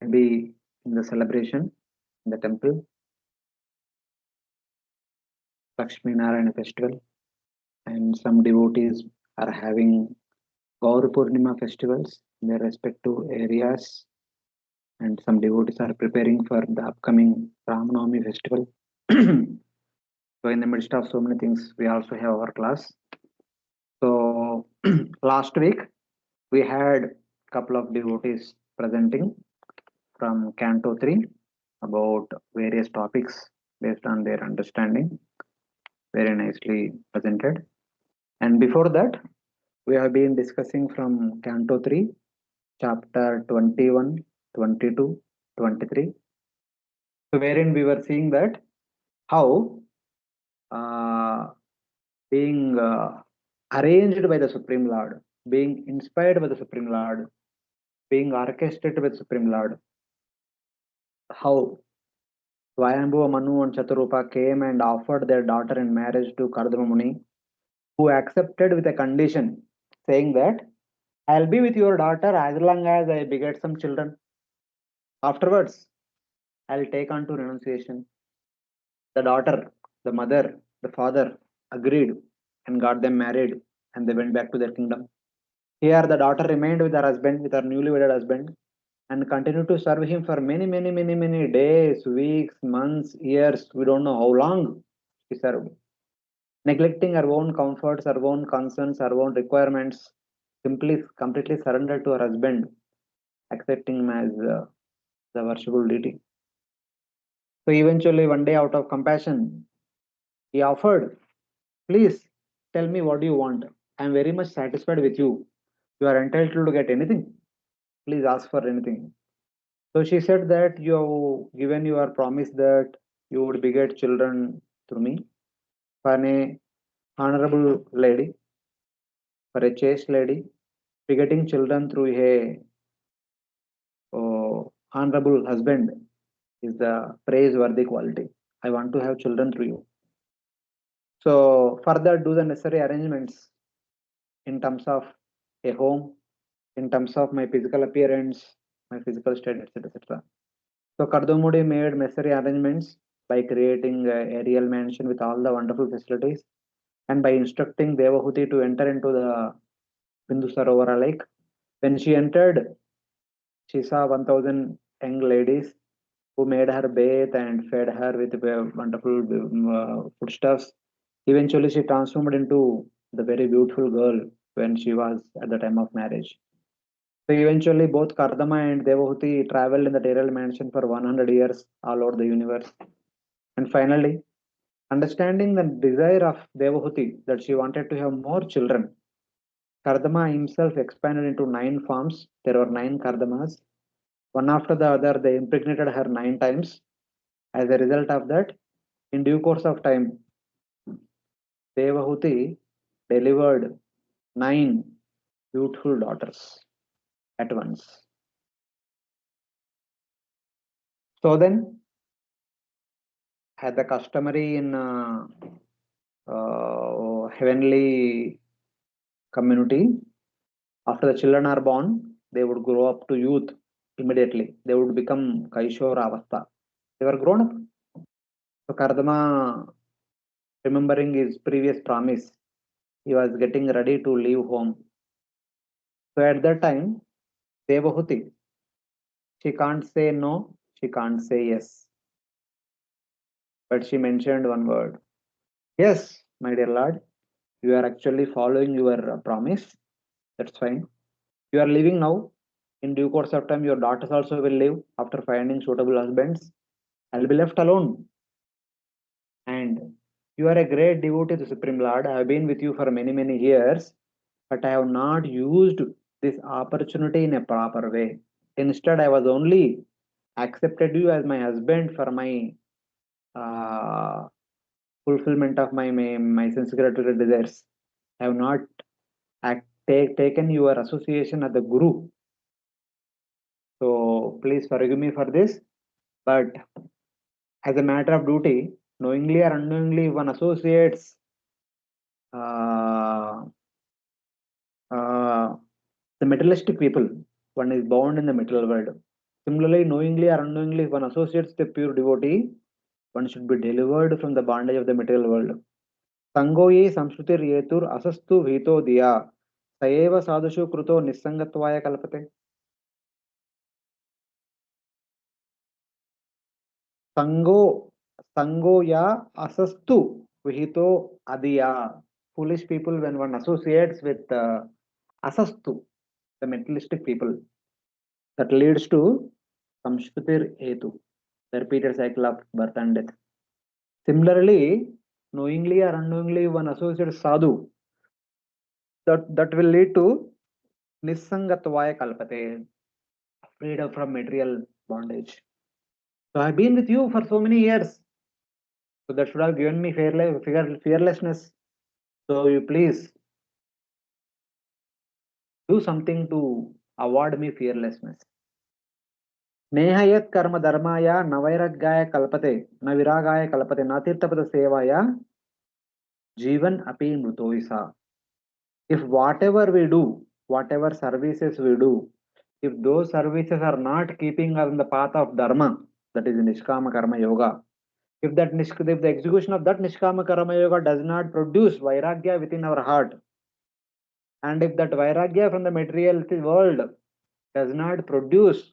be in the celebration in the temple, Lakshmi Narayana festival, and some devotees are having Gaur Purnima festivals in their respective areas, and some devotees are preparing for the upcoming Ramanavami festival. So, in the midst of so many things, we also have our class. So, last week we had couple of devotees presenting from Canto 3 about various topics based on their understanding, very nicely presented. And before that, we have been discussing from Canto 3, chapter 21, 22, 23. So, wherein we were seeing that how uh, being arranged by the Supreme Lord, being inspired by the Supreme Lord, being orchestrated with Supreme Lord, how Swayambhuva Manu and Chaturupa came and offered their daughter in marriage to Kardama Muni, who accepted with a condition, saying that I'll be with your daughter as long as I beget some children. Afterwards, I'll take on to renunciation. The daughter, the mother, the father agreed and got them married, and they went back to their kingdom. Here, the daughter remained with her husband, with her newly wedded husband, and continued to serve him for many days, weeks, months, years. We don't know how long she served, neglecting her own comforts, her own concerns, her own requirements, simply completely surrendered to her husband, accepting him as the worshipful deity. So eventually, one day, out of compassion, he offered, please tell me what you want. I am very much satisfied with you. You are entitled to get anything. Please ask for anything. So she said that you have given your promise that you would beget children through me. For an honorable lady, for a chaste lady, begetting children through a honorable husband is the praiseworthy quality. I want to have children through you. So further do the necessary arrangements in terms of a home, in terms of my physical appearance, my physical state, etc. etc. So Kardamudi made necessary arrangements by creating a real mansion with all the wonderful facilities and by instructing Devahuti to enter into the Bindu Sarovara lake. When she entered, she saw 1000 young ladies who made her bathe and fed her with wonderful foodstuffs. Eventually, she transformed into the very beautiful girl when she was at the time of marriage. So eventually, both Kardama and Devahuti traveled in the Terral mansion for 100 years all over the universe. And finally, understanding the desire of Devahuti that she wanted to have more children, Kardama himself expanded into 9 forms. There were 9 Kardamas. One after the other, they impregnated her 9 times. As a result of that, in due course of time, Devahuti delivered 9 beautiful daughters at once. So then, as the customary in heavenly community, after the children are born, they would grow up to youth immediately. They would become Kaishora Avastha. They were grown up. So Kardama, remembering his previous promise, he was getting ready to leave home. So at that time, Devahuti, she can't say no, she can't say yes. But she mentioned one word. Yes, my dear Lord, you are actually following your promise. That's fine. You are leaving now. In due course of time, your daughters also will leave after finding suitable husbands. I'll be left alone. And you are a great devotee to Supreme Lord. I have been with you for many years, but I have not used this opportunity in a proper way. Instead, I was only accepted you as my husband for my uh, fulfillment of my sensitive desires. I have not taken your association as the guru. So please forgive me for this. But as a matter of duty, knowingly or unknowingly, one associates uh, uh, the materialistic people. One is born in the material world. Similarly, knowingly or unknowingly, if one associates with a pure devotee, one should be delivered from the bondage of the material world. Sangoye samshrutir yetur asastu vito diya sayeva sadhushu kruto nissangatvaya kalpate. Sango ya asastu vihito adiya. Foolish people, when one associates with asastu, the materialistic people, that leads to samshrutir hetu, the repeated cycle of birth and death. Similarly, knowingly or unknowingly, one associates sadhu, that will lead to nissangatvaya kalpate, freedom from material bondage. So I've been with you for so many years. So that should have given me fearlessness. So you please do something to award me fearlessness. Nehayat karma dharmaya navairagaya kalpate, naviragaya kalpate, natirtapada sevaya, jivan api mrutoisa. If whatever we do, whatever services we do, if those services are not keeping us on the path of dharma, that is nishkama karma yoga, if the execution of that nishkama karma yoga does not produce vairagya within our heart, and if that vairagya from the material world does not produce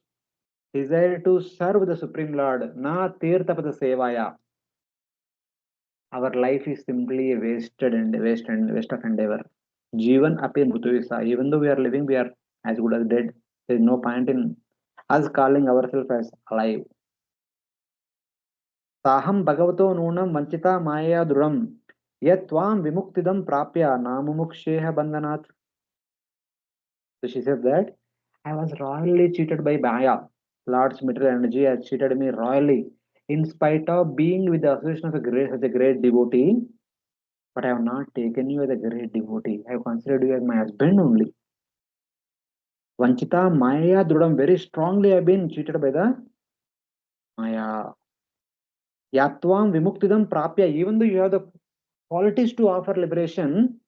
desire to serve the Supreme Lord, na tirtapada sevaya, our life is simply a waste of endeavor. Jivan api mrutuvisa. Even though we are living, we are as good as dead. There is no point in us calling ourselves as alive. Saham bhagavato nunam vanchita maya druram yat tvam vimuktidam prapya namumuksheha bandhanat. So she says that I was royally cheated by Maya. Lord's material energy has cheated me royally, in spite of being with the association of such a great devotee. But I have not taken you as a great devotee. I have considered you as my husband only. Vanchita Maya Drudam, very strongly I have been cheated by the Maya. Yatvam Vimuktidam Prapya, even though you have the qualities to offer liberation,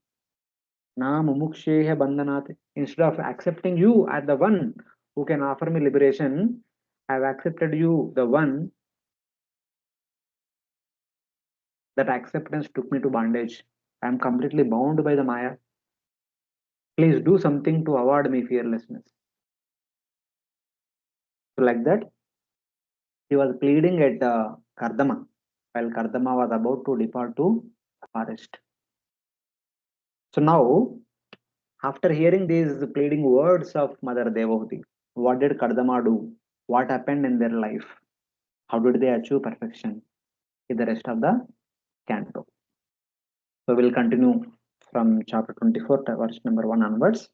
Na Mumuksheha Bandhanat. Instead of accepting you as the one who can offer me liberation, I have accepted you, the one. That acceptance took me to bondage. I am completely bound by the Maya. Please do something to award me fearlessness. So like that, he was pleading at Kardama, while Kardama was about to depart to forest. So now, after hearing these pleading words of Mother Devavati, what did Kardama do? What happened in their life? How did they achieve perfection? In the rest of the canto. So we'll continue from chapter 24, verse number 1 onwards.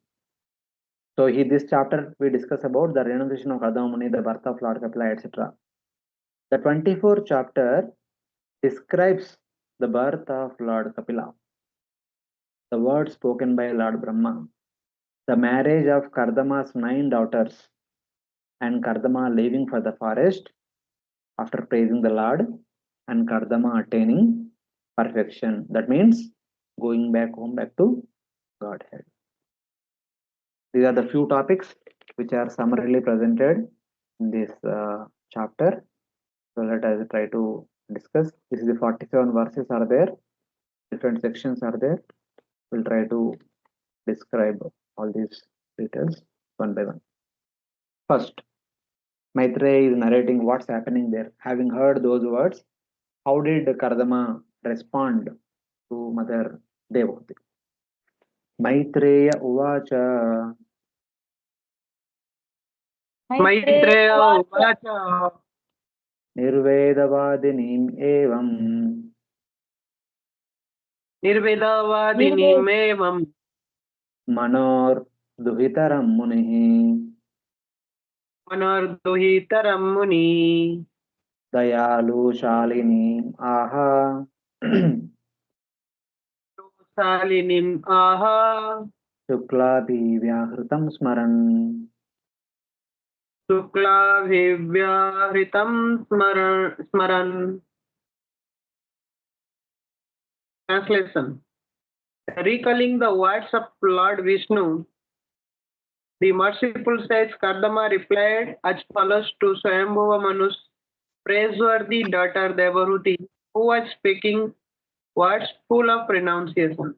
So this chapter we discuss about the renunciation of Kardama Muni, the birth of Lord Kapila, etc. The 24th chapter describes the birth of Lord Kapila, the words spoken by Lord Brahma, the marriage of Kardama's 9 daughters, and Kardama leaving for the forest after praising the Lord, and Kardama attaining perfection. That means going back home, back to Godhead. These are the few topics which are summarily presented in this chapter. So let us try to discuss. This is the 47 verses are there. Different sections are there. We'll try to describe all these details one by one. First, Maitreya is narrating what's happening there. Having heard those words, how did Kardama respond to Mother Devavati? Maitreya uvacha. Maitreya uvacha. Nirvedavadinim evam. Nirvedavadinim evam. Manor duhitaram munihi. Manor duhitaram muni. Dayalu shalinim aha. Shalinim aha. Shukla vyahritam smaran. Shukla vyahritam smaran. Translation. Recalling the words of Lord Vishnu, The merciful sage Kardama replied as follows to Swayambhuva Manu's praiseworthy daughter Devahuti, who was speaking words full of renunciation.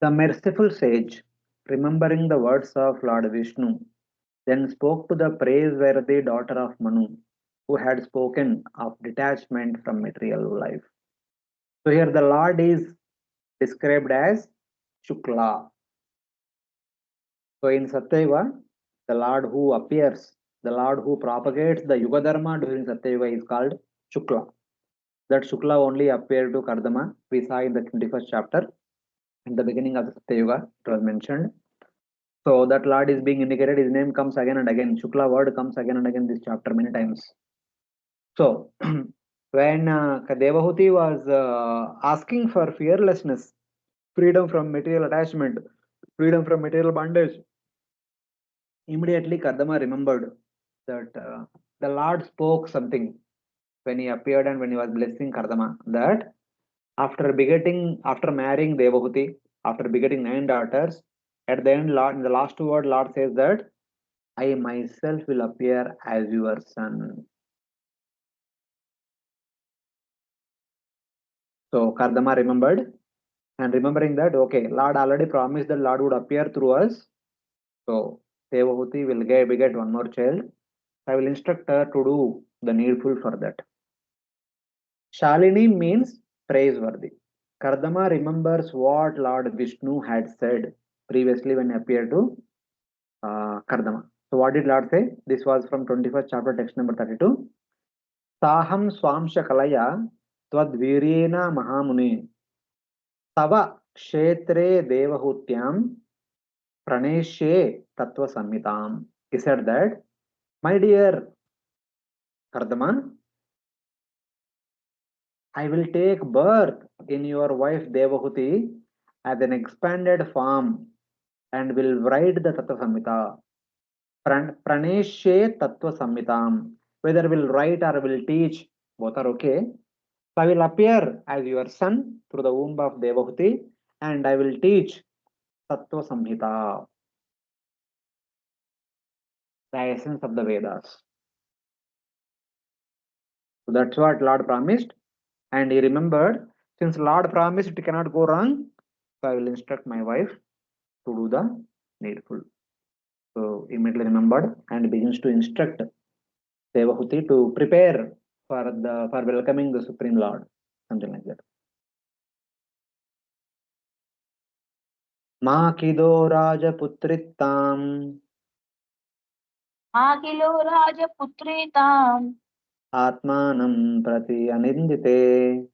The merciful sage, remembering the words of Lord Vishnu, then spoke to the praiseworthy daughter of Manu, who had spoken of detachment from material life. So here the Lord is described as Shukla. So in Satyayuga, the Lord who appears, the Lord who propagates the Yuga Dharma during Satyayuga is called Shukla. That Shukla only appeared to Kardama. We saw in the 21st chapter. In the beginning of the Satyayuga, it was mentioned. So that Lord is being indicated. His name comes again and again. Shukla word comes again and again in this chapter many times. So when Devahuti was asking for fearlessness, freedom from material attachment, freedom from material bondage, immediately Kardama remembered that the Lord spoke something when he appeared and when he was blessing Kardama, that after marrying Devahuti, after begetting 9 daughters, at the end, Lord, in the last word, Lord says that I myself will appear as your son. So Kardama remembered, and remembering that, okay, Lord already promised that Lord would appear through us. So Devahuti will beget one more child. I will instruct her to do the needful for that. Shalini means praiseworthy. Kardama remembers what Lord Vishnu had said previously when he appeared to Kardama. So what did Lord say? This was from 21st chapter, text number 32. Saham swamsha kalaya twadvirena mahamuni tava kshetre devahutyam praneshye tattva samhitam. He said that, my dear Kardama, I will take birth in your wife Devahuti as an expanded form and will write the Tattva Samhita. Praneshye Tattva Samhitam. Whether will write or will teach, both are okay. So I will appear as your son through the womb of Devahuti and I will teach Tattva Samhita, the essence of the Vedas. So that's what Lord promised. And he remembered, since Lord promised it cannot go wrong, so I will instruct my wife to do the needful. So immediately remembered and begins to instruct Devahuti to prepare for welcoming the Supreme Lord, something like that. Ma kido rajaputrittam Akilo Rajaputritam atmanam prati anindite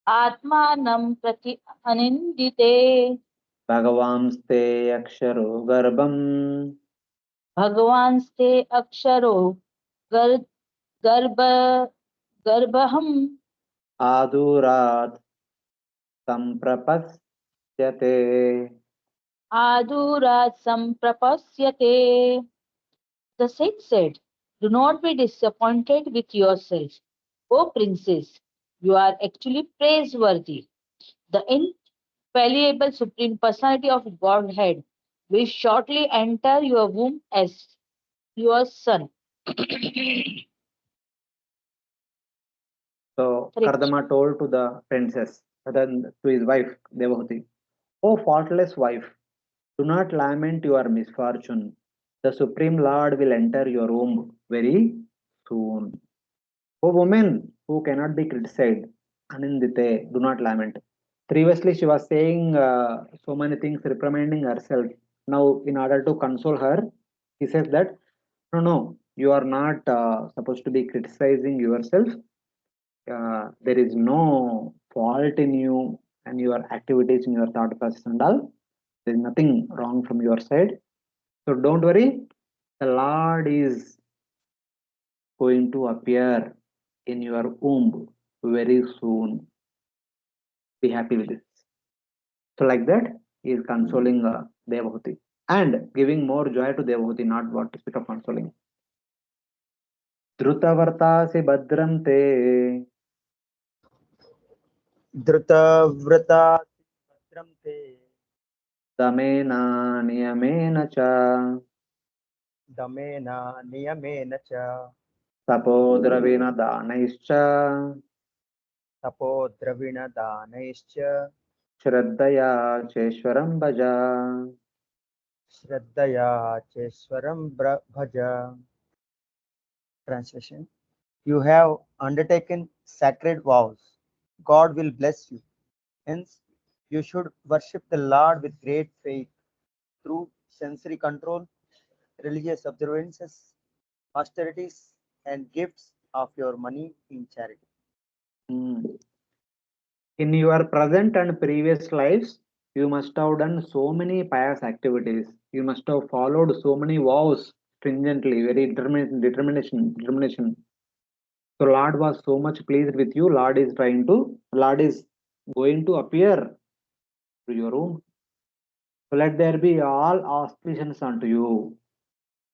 Atmanam Prati Anindite bhagavamste aksharo garbam Bhagavanste Aksharo Garbha Garbham adurat samprapasyate. Adurat Samprapasyate. The sage said, do not be disappointed with yourself. O princess, you are actually praiseworthy. The infallible Supreme Personality of Godhead will shortly enter your womb as your son. So Hare Kardama told to the princess, then to his wife Devahuti, O faultless wife, do not lament your misfortune. The Supreme Lord will enter your womb very soon. O woman who cannot be criticized, Anindite, do not lament. Previously, she was saying so many things, reprimanding herself. Now, in order to console her, he says that, no, no, you are not supposed to be criticizing yourself. There is no fault in you and your activities in your thought process and all. There is nothing wrong from your side. So don't worry. The Lord is going to appear in your womb very soon. Be happy with this. So like that, he is consoling Devahuti and giving more joy to Devahuti, not what to speak of consoling. Drutavartasi badram te धृतव्रता pavitram te damena niyamena cha damena niyamena cha tapodravina danaischa tapo dravina danaischa shraddhaya cheshwaram bhaja. shraddhaya cheswaram bhaja. Translation: You have undertaken sacred vows. God will bless you. Hence, you should worship the Lord with great faith through sensory control, religious observances, austerities, and gifts of your money in charity. In your present and previous lives, you must have done so many pious activities. You must have followed so many vows stringently, very determination. So Lord was so much pleased with you. Lord is going to appear to your room. So let there be all auspicious unto you.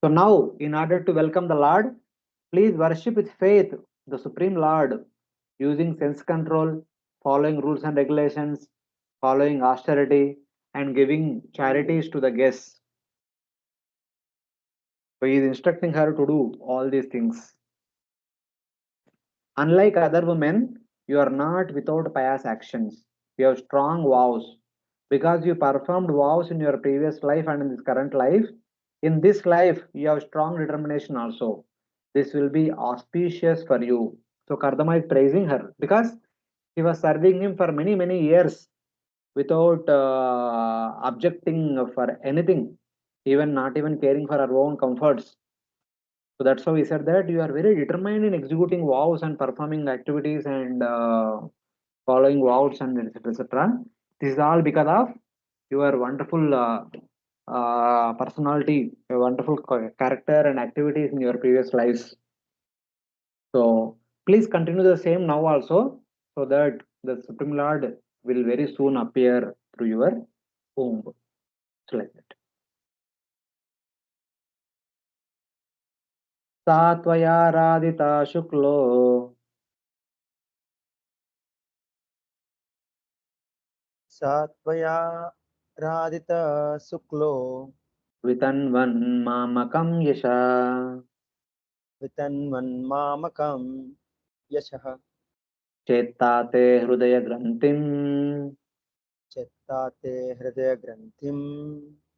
So now, in order to welcome the Lord, please worship with faith the Supreme Lord, using sense control, following rules and regulations, following austerity, and giving charities to the guests. So he is instructing her to do all these things. Unlike other women, you are not without pious actions. You have strong vows. Because you performed vows in your previous life and in this current life, in this life, you have strong determination also. This will be auspicious for you. So Kardama is praising her because he was serving him for many, many years without objecting for anything, even not even caring for her own comforts. So that's how he said that you are very determined in executing vows and performing activities and following vows and etc. etc. This is all because of your wonderful personality, your wonderful character and activities in your previous lives. So please continue the same now also, so that the Supreme Lord will very soon appear through your womb. It's like that. सा त्वयाराधिता शुक्लो Satvaya radita suklo वितन्वन्मामकं यशा vitanman mamakam yashaha चेत्ता ते हृदयग्रन्थिम् chettate hridaya granthim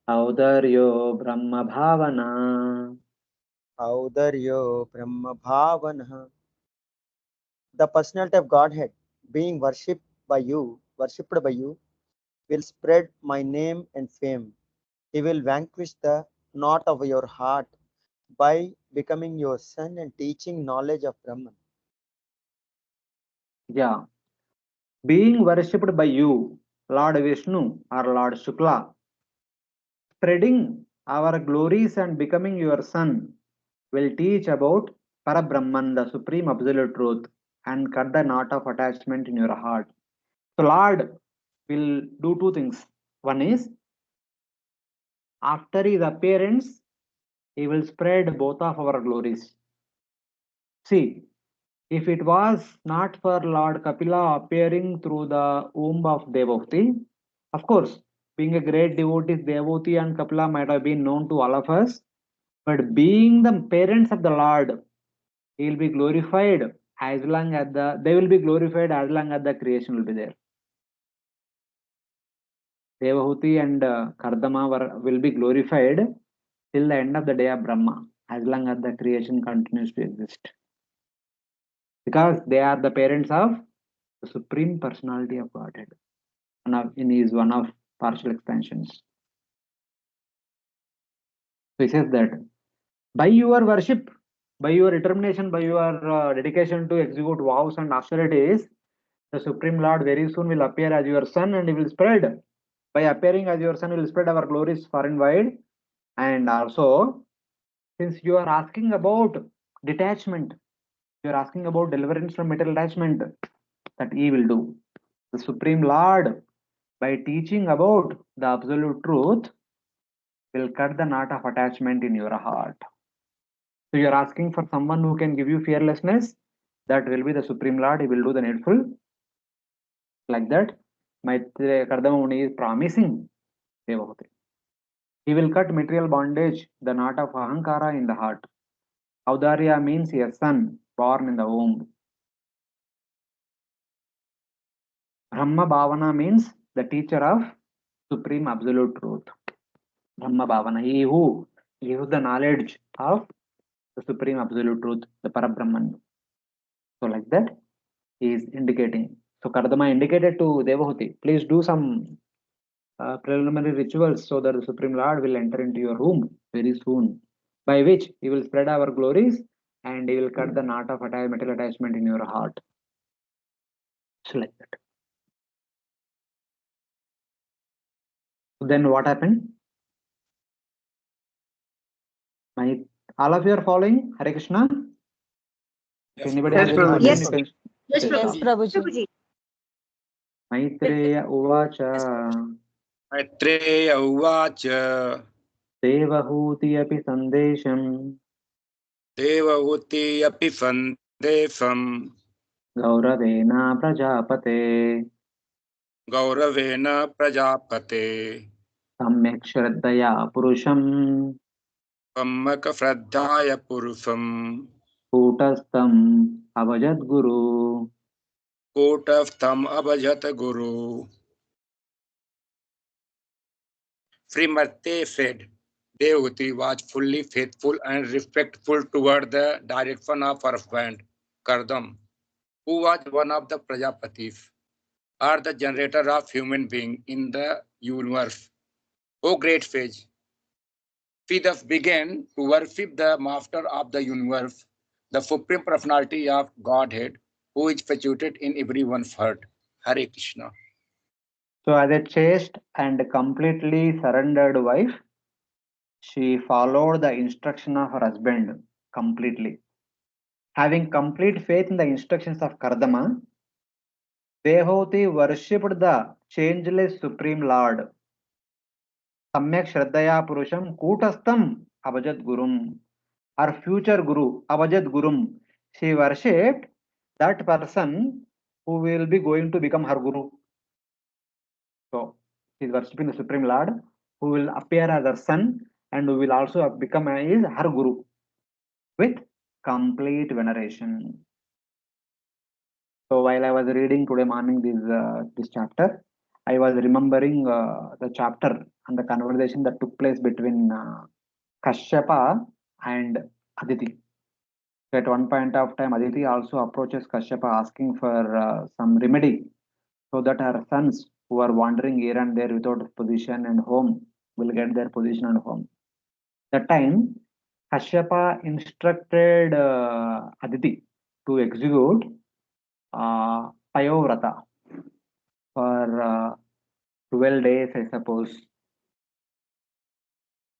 औदर्यो ब्रह्मभावना. audaryo brahma bhavanah. The personality of Godhead being worshipped by you, will spread my name and fame. He will vanquish the knot of your heart by becoming your son and teaching knowledge of Brahman. Yeah, being worshipped by you, Lord Vishnu or Lord Shukla, spreading our glories and becoming your son, will teach about Parabrahman, the supreme absolute truth, and cut the knot of attachment in your heart. So Lord will do two things. One is, after his appearance, he will spread both of our glories. See, if it was not for Lord Kapila appearing through the womb of Devavati, of course, being a great devotee, Devavati and Kapila might have been known to all of us, but being the parents of the Lord, he will be glorified as long as they will be glorified as long as the creation will be there. Devahuti and Kardama will be glorified till the end of the day of Brahma, as long as the creation continues to exist. Because they are the parents of the Supreme Personality of Godhead. In his one of partial expansions. So he says that by your worship, by your determination, by your dedication to execute vows and austerities, the Supreme Lord very soon will appear as your son and he will spread. By appearing as your son, he will spread our glories far and wide. And also, since you are asking about detachment, you are asking about deliverance from material attachment, that he will do. The Supreme Lord, by teaching about the absolute truth, will cut the knot of attachment in your heart. So you are asking for someone who can give you fearlessness, that will be the Supreme Lord. He will do the needful, like that. Kardama Muni is promising Devahuti. He will cut material bondage, the knot of Ahankara in the heart. Audarya means a son born in the womb. Brahma Bhavana means the teacher of Supreme Absolute Truth. Brahma Bhavana, he who gives the knowledge of the Supreme Absolute Truth, the Parabrahman. So like that, he is indicating. So Kardama indicated to Devahuti, please do some preliminary rituals so that the Supreme Lord will enter into your room very soon, by which he will spread our glories and he will cut the knot of material attachment in your heart. So like that. Then what happened? All of you are following Hare Krishna? If anybody has any question, Yes, you can. Yes, Prabhuji. Maitreya Uvacha Maitreya Uvacha Devahuti api sandesham Devahuti api sandesham Gauravena Prajapate Gauravena Prajapate Samyak Shraddhaya Purusham Kammaka Shraddhaya Purusham Kutastam Avajadguru. Kotaftam Abhajata Guru. Srimati said, Devahuti was fully faithful and respectful toward the direction of her friend, Kardama, who was one of the Prajapatis, or the generator of human being in the universe. O great sage, she thus began to worship the master of the universe, the supreme personality of Godhead, who is situated in everyone's heart. Hare Krishna. So, as a chaste and completely surrendered wife, she followed the instruction of her husband completely. Having complete faith in the instructions of Kardama, Devahuti worshipped the changeless Supreme Lord. Samyak Shraddhaya Purusham Kutastam Abhajat Gurum. Her future Guru, Abhajat Gurum. She worshipped that person who will be going to become her Guru. So, she is worshipping the Supreme Lord who will appear as her son and who will also become is her Guru with complete veneration. So while I was reading today morning this chapter, I was remembering the chapter and the conversation that took place between Kashyapa and Aditi. So at one point of time, Aditi also approaches Kashyapa asking for some remedy so that her sons who are wandering here and there without position and home will get their position and home. That time, Kashyapa instructed Aditi to execute Payovrata for 12 days, I suppose,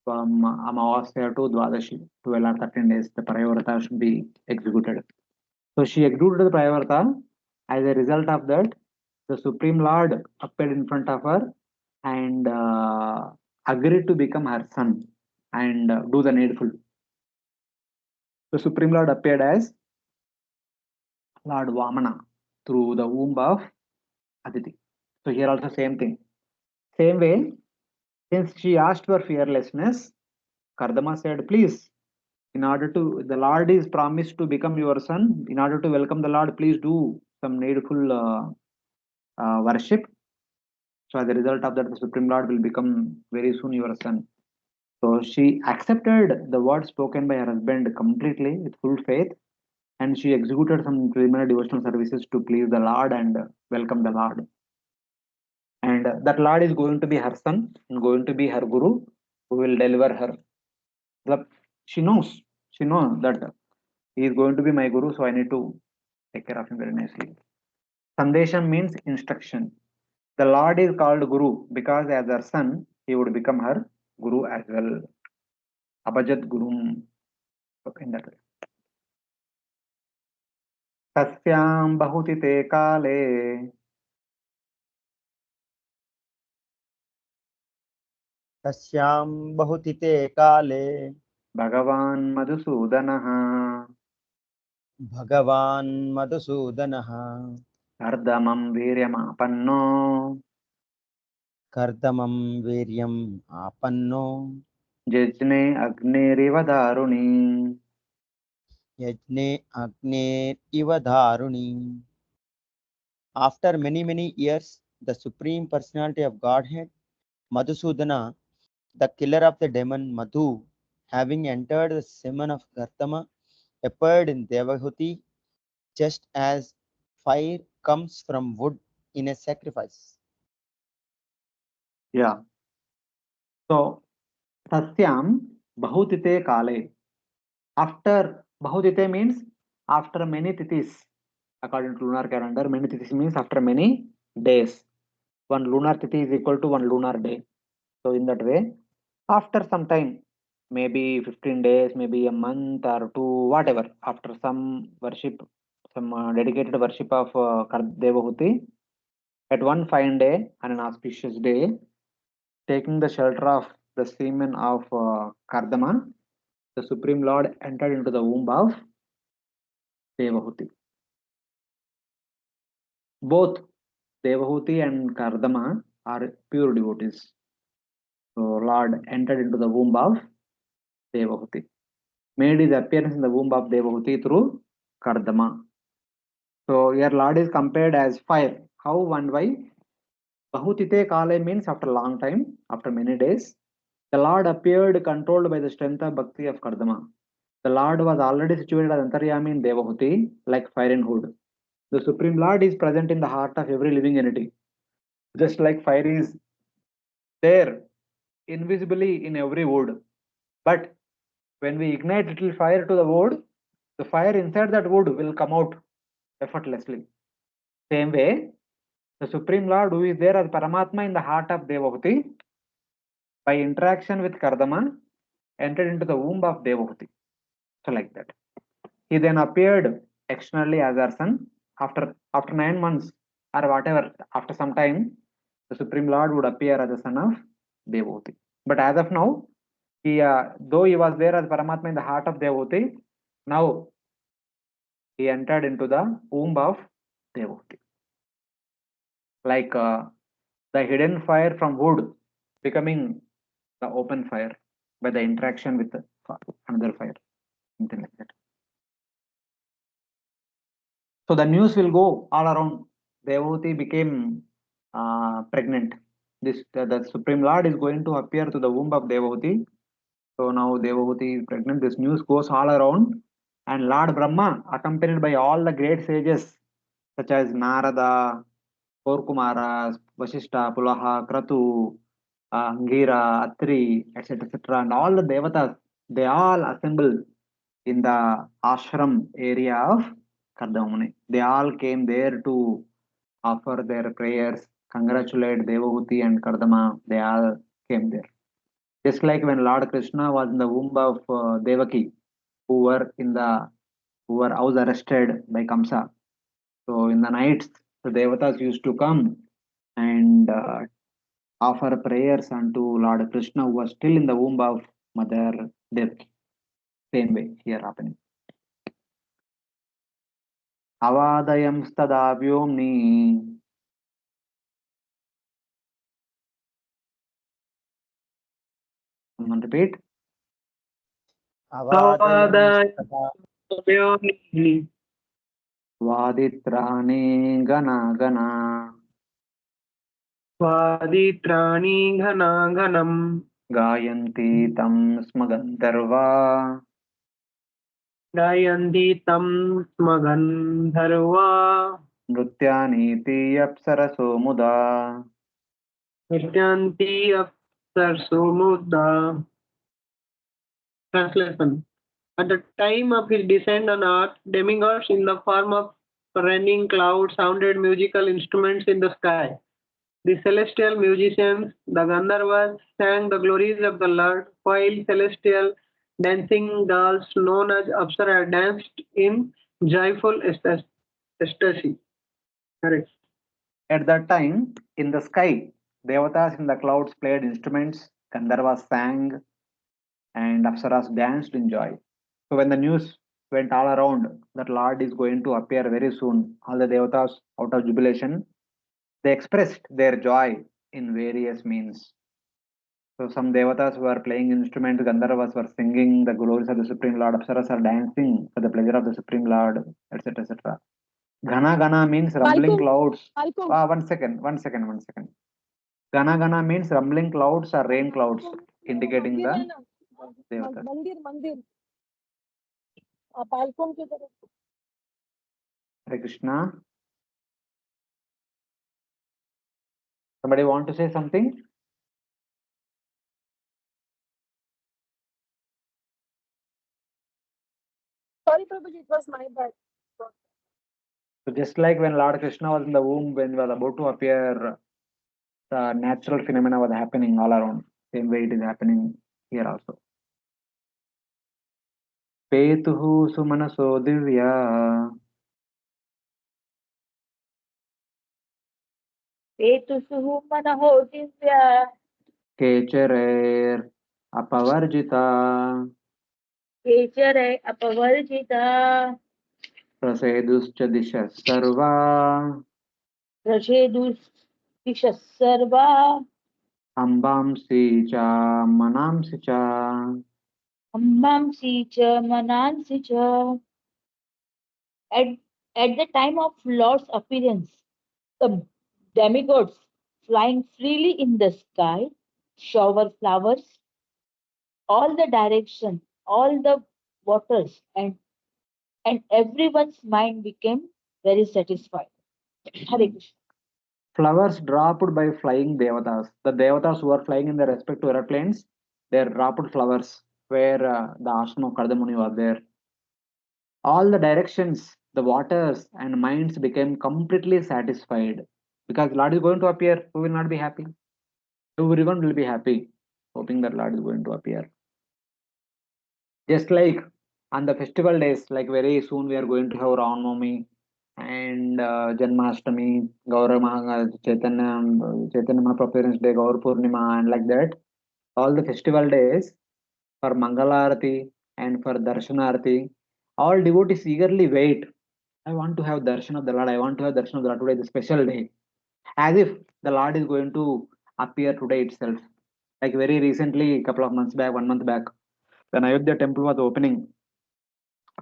from Amavasya to Dwadashi, 12 or 13 days, the Payovrata should be executed. So she executed the Payovrata. As a result of that, the Supreme Lord appeared in front of her and agreed to become her son and do the needful. The Supreme Lord appeared as Lord Vamana through the womb of Aditi. So here also same thing. Same way, since she asked for fearlessness, Kardama said, please, in order to, the Lord is promised to become your son. In order to welcome the Lord, please do some needful worship. So as a result of that, the Supreme Lord will become very soon your son. So she accepted the word spoken by her husband completely with full faith, and she executed some preliminary devotional services to please the Lord and welcome the Lord. And that Lord is going to be her son and going to be her Guru who will deliver her. She knows that he is going to be my Guru, so I need to take care of him very nicely. Sandesham means instruction. The Lord is called Guru because as her son, he would become her Guru as well. Abhajat Gurum. In that way. Tasyam bahuti te kale. Tasyam bahutite kale Bhagavan Madhusudanaha. Bhagavan Madhusudanaha Kardamam Viryamapanno. Kardamam veryam apanno Jajne Agneriva Daruni. yajne agne iva dharuni. After many years, the Supreme Personality of Godhead, Madhusudana, the killer of the demon Madhu, having entered the semen of Kardama, appeared in Devahuti just as fire comes from wood in a sacrifice. Yeah. So Satyam Bahutite Kale. After Bahutite means after many tithis. According to lunar calendar, many tithis means after many days. One lunar tithi is equal to one lunar day. So in that way, after some time, maybe 15 days, maybe a month or two, whatever, after some worship, some dedicated worship of Devahuti, at one fine day and an auspicious day, taking the shelter of the semen of Kardama, the Supreme Lord entered into the womb of Devahuti. Both Devahuti and Kardama are pure devotees. So Lord entered into the womb of Devahuti, made his appearance in the womb of Devahuti through Kardama. So here Lord is compared as fire. How and why? Bahutite Kale means after a long time, after many days, the Lord appeared controlled by the strength of Bhakti of Kardama. The Lord was already situated as Antaryami in Devahuti, like fire in wood. The Supreme Lord is present in the heart of every living entity. Just like fire is there invisibly in every wood. But when we ignite little fire to the wood, the fire inside that wood will come out effortlessly. Same way, the Supreme Lord who is there as Paramatma in the heart of Devahuti, by interaction with Kardama, entered into the womb of Devahuti. So like that. He then appeared externally as our son. After 9 months or whatever, after some time, the Supreme Lord would appear as the son of Devahuti. But as of now, he, though he was there as Paramatma in the heart of Devahuti, now he entered into the womb of Devahuti. Like the hidden fire from wood becoming the open fire by the interaction with another fire, something like that. So the news will go all around. Devahuti became pregnant. The Supreme Lord is going to appear to the womb of Devahuti. So now Devahuti is pregnant. This news goes all around, and Lord Brahma, accompanied by all the great sages such as Narada, Kumaras, Vashishta, Pulaha, Kratu, Angira, Atri, etc., and all the devatas, they all assemble in the ashram area of Kardama. They all came there to offer their prayers, congratulate Devahuti and Kardama. They all came there. Just like when Lord Krishna was in the womb of Devaki, who were house arrested by Kamsa. So in the nights, the devatas used to come and offer prayers unto Lord Krishna, who was still in the womb of Mother Devaki. Same way here happening. Avadayam stada vyomni. Someone repeat. Vaditrane gana gana. Vaditrani ghana ghanam. Gayanti tam smagandharva. Gayanti tam smagandharva. Nrutyani apsaraso muda. Nityanti apsarso muda. Translation. At the time of his descent on earth, demigods in the form of raining clouds sounded musical instruments in the sky. The celestial musicians, the Gandharvas, sang the glories of the Lord, while celestial dancing girls known as Apsara danced in joyful ecstasy. Correct. At that time, in the sky, devatas in the clouds played instruments, Gandharvas sang, and Apsaras danced in joy. So when the news went all around that Lord is going to appear very soon, all the devatas, out of jubilation, they expressed their joy in various means. So some devatas were playing instruments, Gandharvas were singing the glories of the Supreme Lord, Apsaras are dancing for the pleasure of the Supreme Lord, etc. etc. Ghana Ghana means rumbling clouds. One second. Ghana Ghana means rumbling clouds or rain clouds, indicating the devatas. Hare Krishna. Somebody want to say something? Sorry, Prabhuji, it was my bad. So just like when Lord Krishna was in the womb, when he was about to appear, the natural phenomena was happening all around. Same way it is happening here also. Petuhu sumanaso divya. Petusuhu manaho divya. Kecharer apavarjita. Kechare apavarjita. Praseduscha disha sarva. Prashedus sarva. Ambamsi cha manamsi cha. Ambamsi cha manansi cha. At the time of Lord's appearance, the demigods flying freely in the sky shower flowers, all the direction, all the waters, and everyone's mind became very satisfied. Hare Krishna. Flowers dropped by flying devatas. The devatas who are flying in their respective airplanes, they dropped flowers where the ashram of Kardama was there. All the directions, the waters and minds became completely satisfied because Lord is going to appear. Who will not be happy? Everyone will be happy, hoping that Lord is going to appear. Just like on the festival days, like very soon we are going to have Ram Navami and Janmashtami, Gaurama, Chaitanya Mahaprabhu Appearance Day, Gaur Purnima, and like that. All the festival days for Mangalarati and for Darshanarati, all devotees eagerly wait. I want to have darshan of the Lord. I want to have darshan of the Lord today, the special day. As if the Lord is going to appear today itself. Like very recently, a couple of months back, 1 month back, when Ayodhya temple was opening,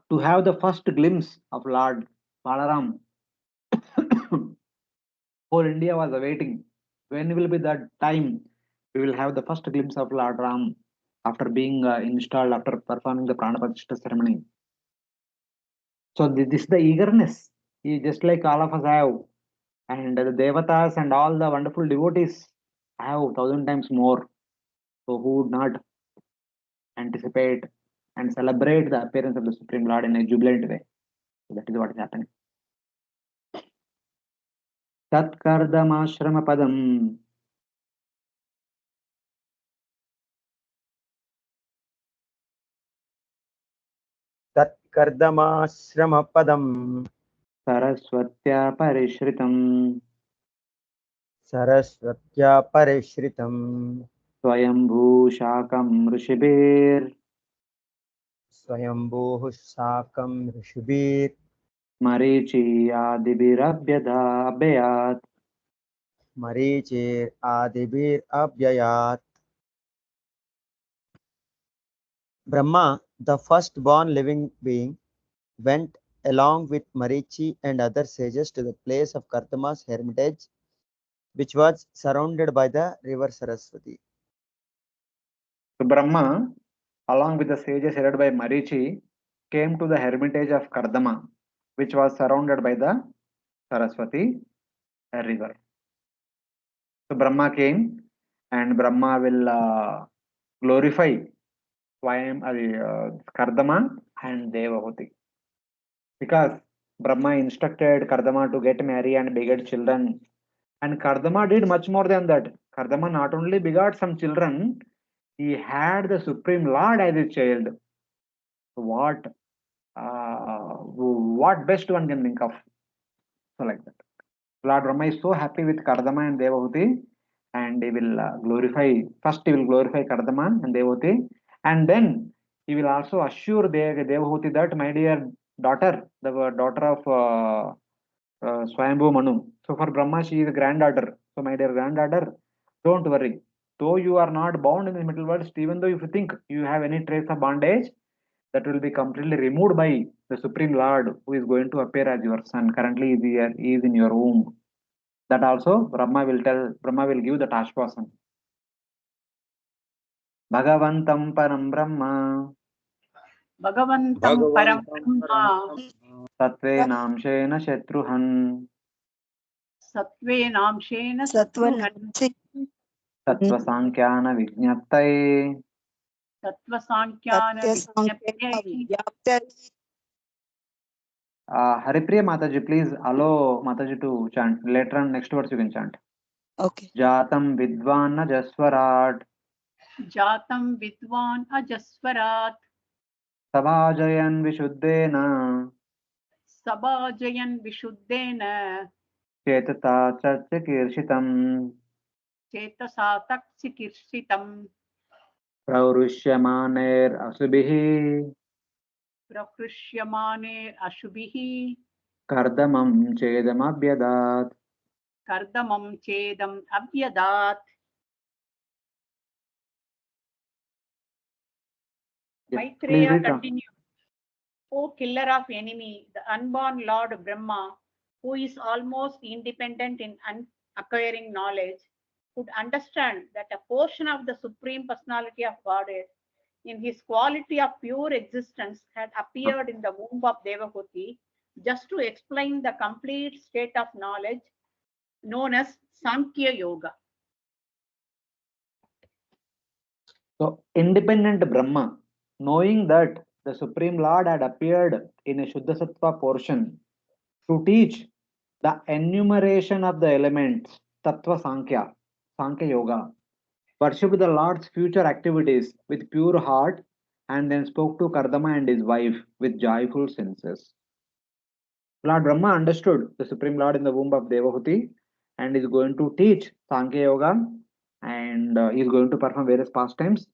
to have the first glimpse of Lord Balaram, whole India was awaiting. When will be that time we will have the first glimpse of Lord Ram after being installed, after performing the Pranapratishtha ceremony. So this is the eagerness, just like all of us have, and the devatas and all the wonderful devotees have 1,000 times more. So who would not anticipate and celebrate the appearance of the Supreme Lord in a jubilant way? So that is what is happening. Tat Kardama Ashrama Padam. Tat Kardama Ashrama Padam. Saraswatya Parishritam. Saraswatya Parishritam. Swayambhu Shakam Rishibir. Swayambhu Shakam Rishibir. Marichi Adibirabhyat. Marichir Adibir Abhyayat. Brahma, the firstborn living being, went along with Marichi and other sages to the place of Kardama's hermitage, which was surrounded by the river Saraswati. So Brahma, along with the sages headed by Marichi, came to the hermitage of Kardama, which was surrounded by the Saraswati river. So Brahma came, and Brahma will glorify Kardama and Devahuti. Because Brahma instructed Kardama to get married and beget children. And Kardama did much more than that. Kardama not only begot some children, he had the Supreme Lord as his child. What best one can think of? So like that. Lord Brahma is so happy with Kardama and Devahuti, and he will glorify. First, he will glorify Kardama and Devahuti, and then he will also assure Devahuti that, my dear daughter, the daughter of Swayambhu Manu. So for Brahma, she is a granddaughter. So my dear granddaughter, Don't worry. Though you are not bound in the middle world, even though if you think you have any trace of bondage, that will be completely removed by the Supreme Lord who is going to appear as your son. Currently, he is in your womb. That also Brahma will give that ashwasan. Bhagavantam Param Brahma Bhagavantam Param Brahma Sattvenamshena Shatruhan Sattvenamshena Sattvan Sattva Sankyana Vijñaptai. Sattvasankyana Vijñapyai. Haripriya Mataji, please allow Mataji to chant. Later on, next words you can chant. Okay. Jatam Vidvan Jaswarat Jatam Vidwan Ajaswarat Sabhajayan Vishuddhena Sabhajayan Vishuddhena Chetata Chatyakirsitam Chetasa Taksikirsitam Praurushyamaner Asubhihi Prakrishyamane Ashubhihi Kardamam Chedamabhyadat. Kardamam Chedam Abhyadat. Yes, please Maitreya read on. continued, O killer of enemy, the unborn Lord Brahma, who is almost independent in acquiring knowledge, could understand that a portion of the Supreme Personality of Godhead, in his quality of pure existence, had appeared in the womb of Devahuti just to explain the complete state of knowledge known as Sankhya Yoga. So, independent Brahma, knowing that the Supreme Lord had appeared in a Shuddha Sattva portion to teach the enumeration of the elements, Tattva Sankhya, Sankhya Yoga, worshipped the Lord's future activities with pure heart, and then spoke to Kardama and his wife with joyful senses. Lord Brahma understood the Supreme Lord in the womb of Devahuti and is going to teach Sankhya Yoga, and is going to perform various pastimes.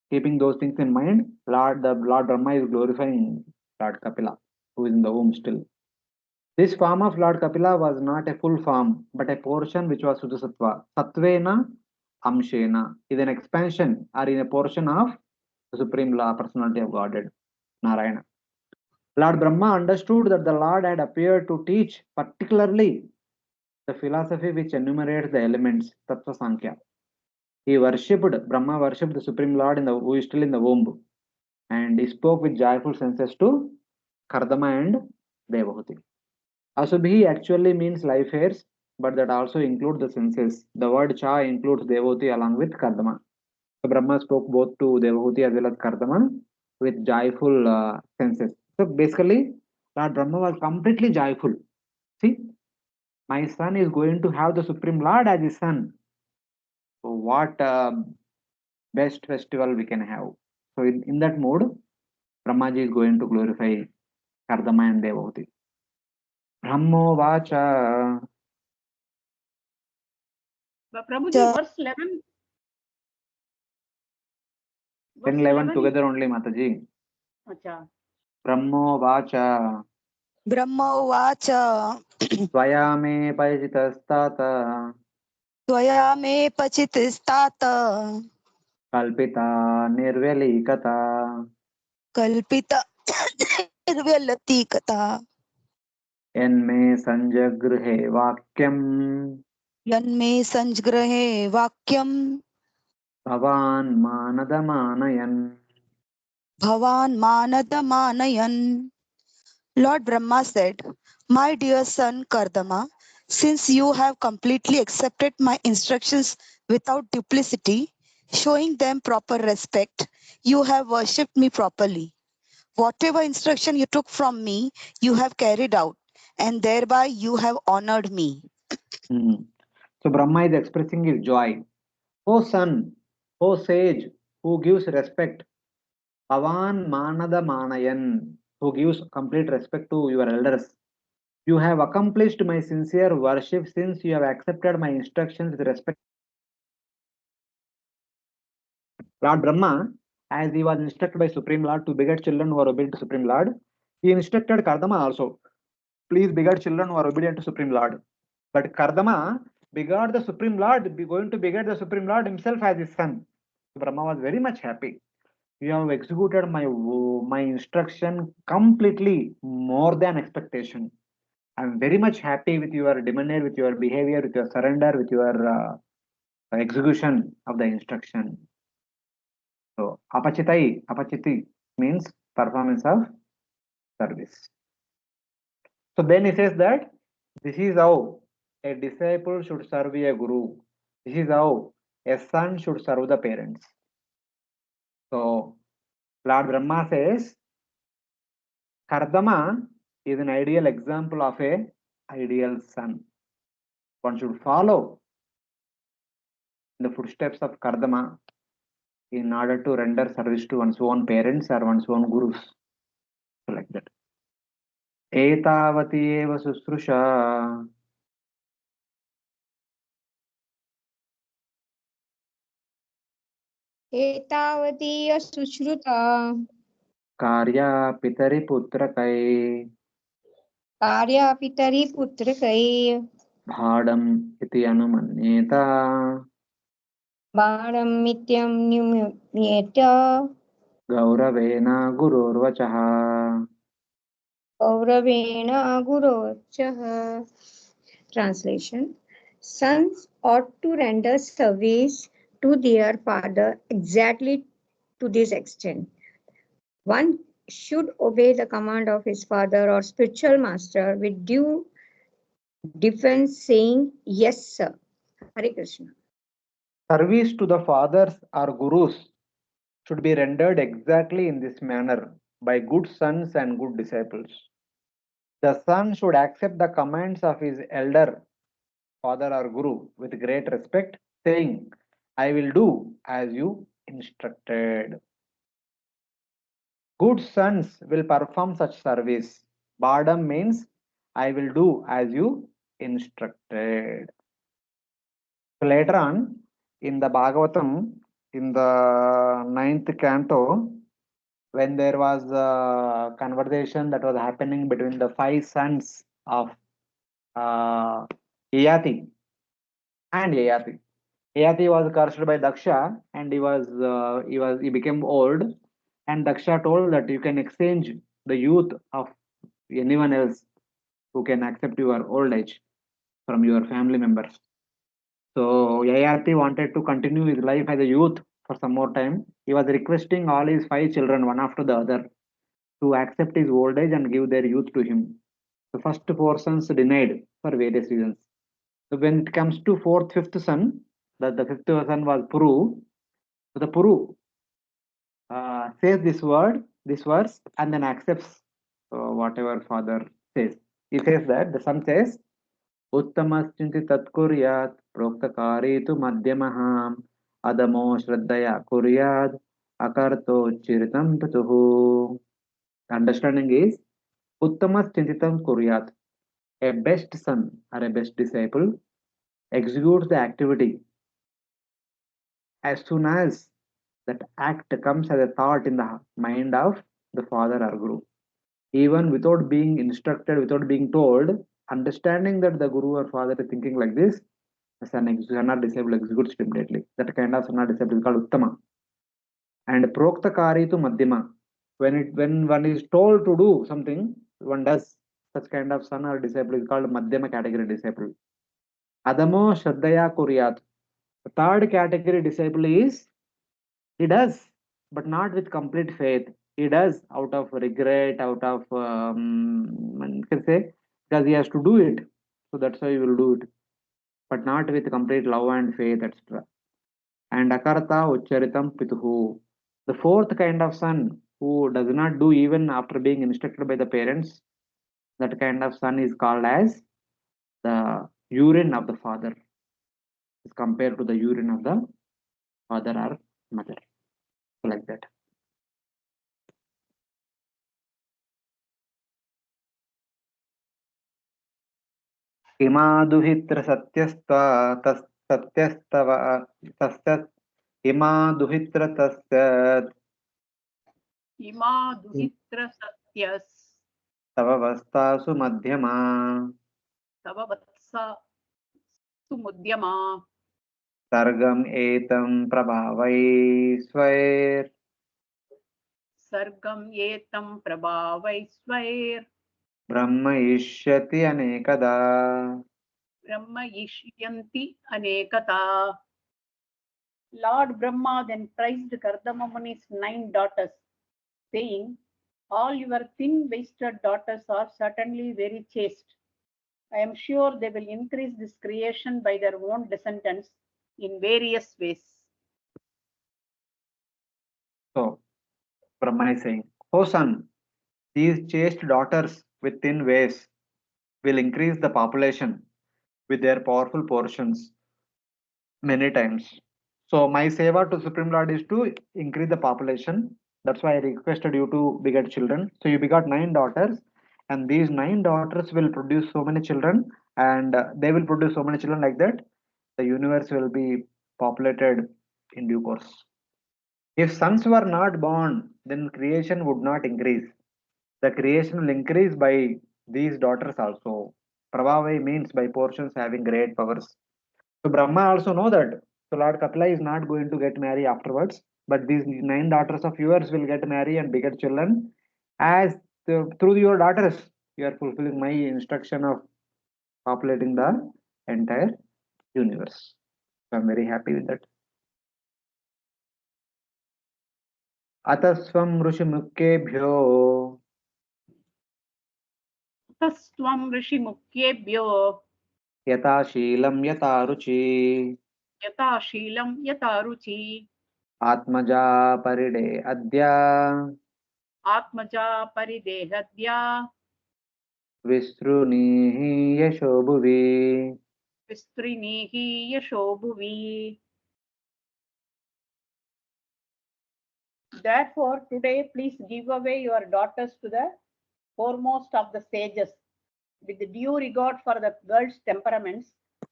Keeping those things in mind, Lord Brahma is glorifying Lord Kapila, who is in the womb still. This form of Lord Kapila was not a full form, but a portion which was Shuddha Sattva. Sattvena Amshena is an expansion or in a portion of the Supreme Law Personality of Godhead, Narayana. Lord Brahma understood that the Lord had appeared to teach particularly the philosophy which enumerates the elements, Tattva Sankhya. Brahma worshipped the Supreme Lord who is still in the womb, and he spoke with joyful senses to Kardama and Devahuti. Asubhi actually means life hairs, but that also includes the senses. The word Cha includes Devahuti along with Kardama. So Brahma spoke both to Devahuti as well as Kardama with joyful senses. So basically, Lord Brahma was completely joyful. See, my son is going to have the Supreme Lord as his son. So what best festival we can have? So in that mode, Brahmaji is going to glorify Kardama and Devahuti. Brahmo Vacha. But Prabhuji, verse 11. 10, 11 together only, Mataji. Acha. Brahmo Vacha. Brahma Uvacha Tvaya me pajitastata Tvaya me pachitistata Kalpita Nirvelikata Kalpita Nirvyalatikata Enme Sanjagrihe Vakyam Yanme Sanjgrahe Vakyam Bhavan Manadamanayan. Bhavan Manadamanayan. Lord Brahma said, My dear son Kardama, since you have completely accepted my instructions without duplicity, showing them proper respect, you have worshipped me properly. Whatever instruction you took from me, you have carried out, and thereby you have honored me. So Brahma is expressing his joy. O son, O sage, who gives respect, Bhavan Manada Manayan, who gives complete respect to your elders. You have accomplished my sincere worship since you have accepted my instructions with respect. Lord Brahma, as he was instructed by Supreme Lord to beget children who are obedient to Supreme Lord, he instructed Kardama also. Please beget children who are obedient to Supreme Lord. But Kardama begot the Supreme Lord, going to beget the Supreme Lord himself as his son. Brahma was very much happy. You have executed my instruction completely, more than expectation. I'm very much happy with your demeanor, with your behavior, with your surrender, with your execution of the instruction. So, apachiti means performance of service. So then he says that this is how a disciple should serve a guru. This is how a son should serve the parents. So Lord Brahma says Kardama is an ideal example of a ideal son. One should follow in the footsteps of Kardama in order to render service to one's own parents or one's own gurus. So like that. Etavati eva susrusha. एतावतीय Sushruta Karya pitari putrakai कार्यापितरि पुत्रकै bhadam iti anumanyeta बाणमित्यं निम्येत gauravena gururvachaha. कौरवेण गुरोचः. Translation: Sons ought to render service to their father exactly to this extent. One should obey the command of his father or spiritual master with due deference, saying, "Yes, sir." Hare Krishna. Service to the fathers or gurus should be rendered exactly in this manner by good sons and good disciples. The son should accept the commands of his elder father or guru with great respect, saying, I will do as you instructed. Good sons will perform such service. Badam means I will do as you instructed. So later on, in the Bhagavatam, in the 9th canto, when there was a conversation that was happening between the 5 sons of Yayati and Yayati. Yayati was cursed by Daksha, and he became old, and Daksha told that you can exchange the youth of anyone else who can accept your old age from your family members. So Yayati wanted to continue his life as a youth for some more time. He was requesting all his 5 children, one after the other, to accept his old age and give their youth to him. The first 4 sons denied for various reasons. So when it comes to 4th, 5th son, the 5th son was Puru. So the Puru says this verse, and then accepts whatever father says. He says that the son says, Uttamascinti tatkuryat proktakari tu madhyamaham adamo shraddaya kuryat akarto chiritam patuhu. The understanding is Uttamas chintitam kuryat. A best son or a best disciple executes the activity as soon as that act comes as a thought in the mind of the father or guru. Even without being instructed, without being told, understanding that the guru or father is thinking like this, the son or disciple executes immediately. That kind of son or disciple is called Uttama. And Proktakari to Madhyama. When one is told to do something, one does. Such kind of son or disciple is called Madhyama category disciple. Adamo Shraddaya Kuryat. The third category disciple is he does, but not with complete faith. He does out of regret, out of one can say, because he has to do it. So that's why he will do it, but not with complete love and faith, etc. And Akarta Ucharitam Pituhu. The 4th kind of son who does not do even after being instructed by the parents, that kind of son is called as the urine of the father, is compared to the urine of the father or mother. So like that. Imaduhitra satyasta satyastava tasyat imaduhitra tasyat Ima duhitra satyas tavavastasu madhyama tava vatsa Mudyama. Sargam etam prabhavai svair. Sargam etam prabhavaisvair. Brahma ishyati anekada. Brahma ishyanti anekata. Lord Brahma then praised Kardama Muni's 9 daughters, saying, all your thin-waisted daughters are certainly very chaste. I am sure they will increase this creation by their own descendants in various ways. So, Brahma is saying, oh son, these chaste daughters with thin ways will increase the population with their powerful portions many times. So, my seva to Supreme Lord is to increase the population. That's why I requested you to beget children. So, you begot 9 daughters, and these 9 daughters will produce so many children, and they will produce so many children like that. The universe will be populated in due course. If sons were not born, then creation would not increase. The creation will increase by these daughters also. Prabhavai means by portions having great powers. So Brahma also know that. So Lord Kapila is not going to get married afterwards, but these 9 daughters of yours will get married and beget children. As through your daughters, you are fulfilling my instruction of populating the entire universe. So I'm very happy with that. Ataswam ऋषिमुखेभ्यो Tasvam rishi mukyebhyo यथा शीलं यथा रुचि yata shilam yata ruchi आत्मजा परिडे अद्य atmaja paridehadya विसृणीहि यशो भुवि. vistrinihi yasho bhuvi. Therefore, today please give away your daughters to the foremost of the sages with due regard for the girls' temperaments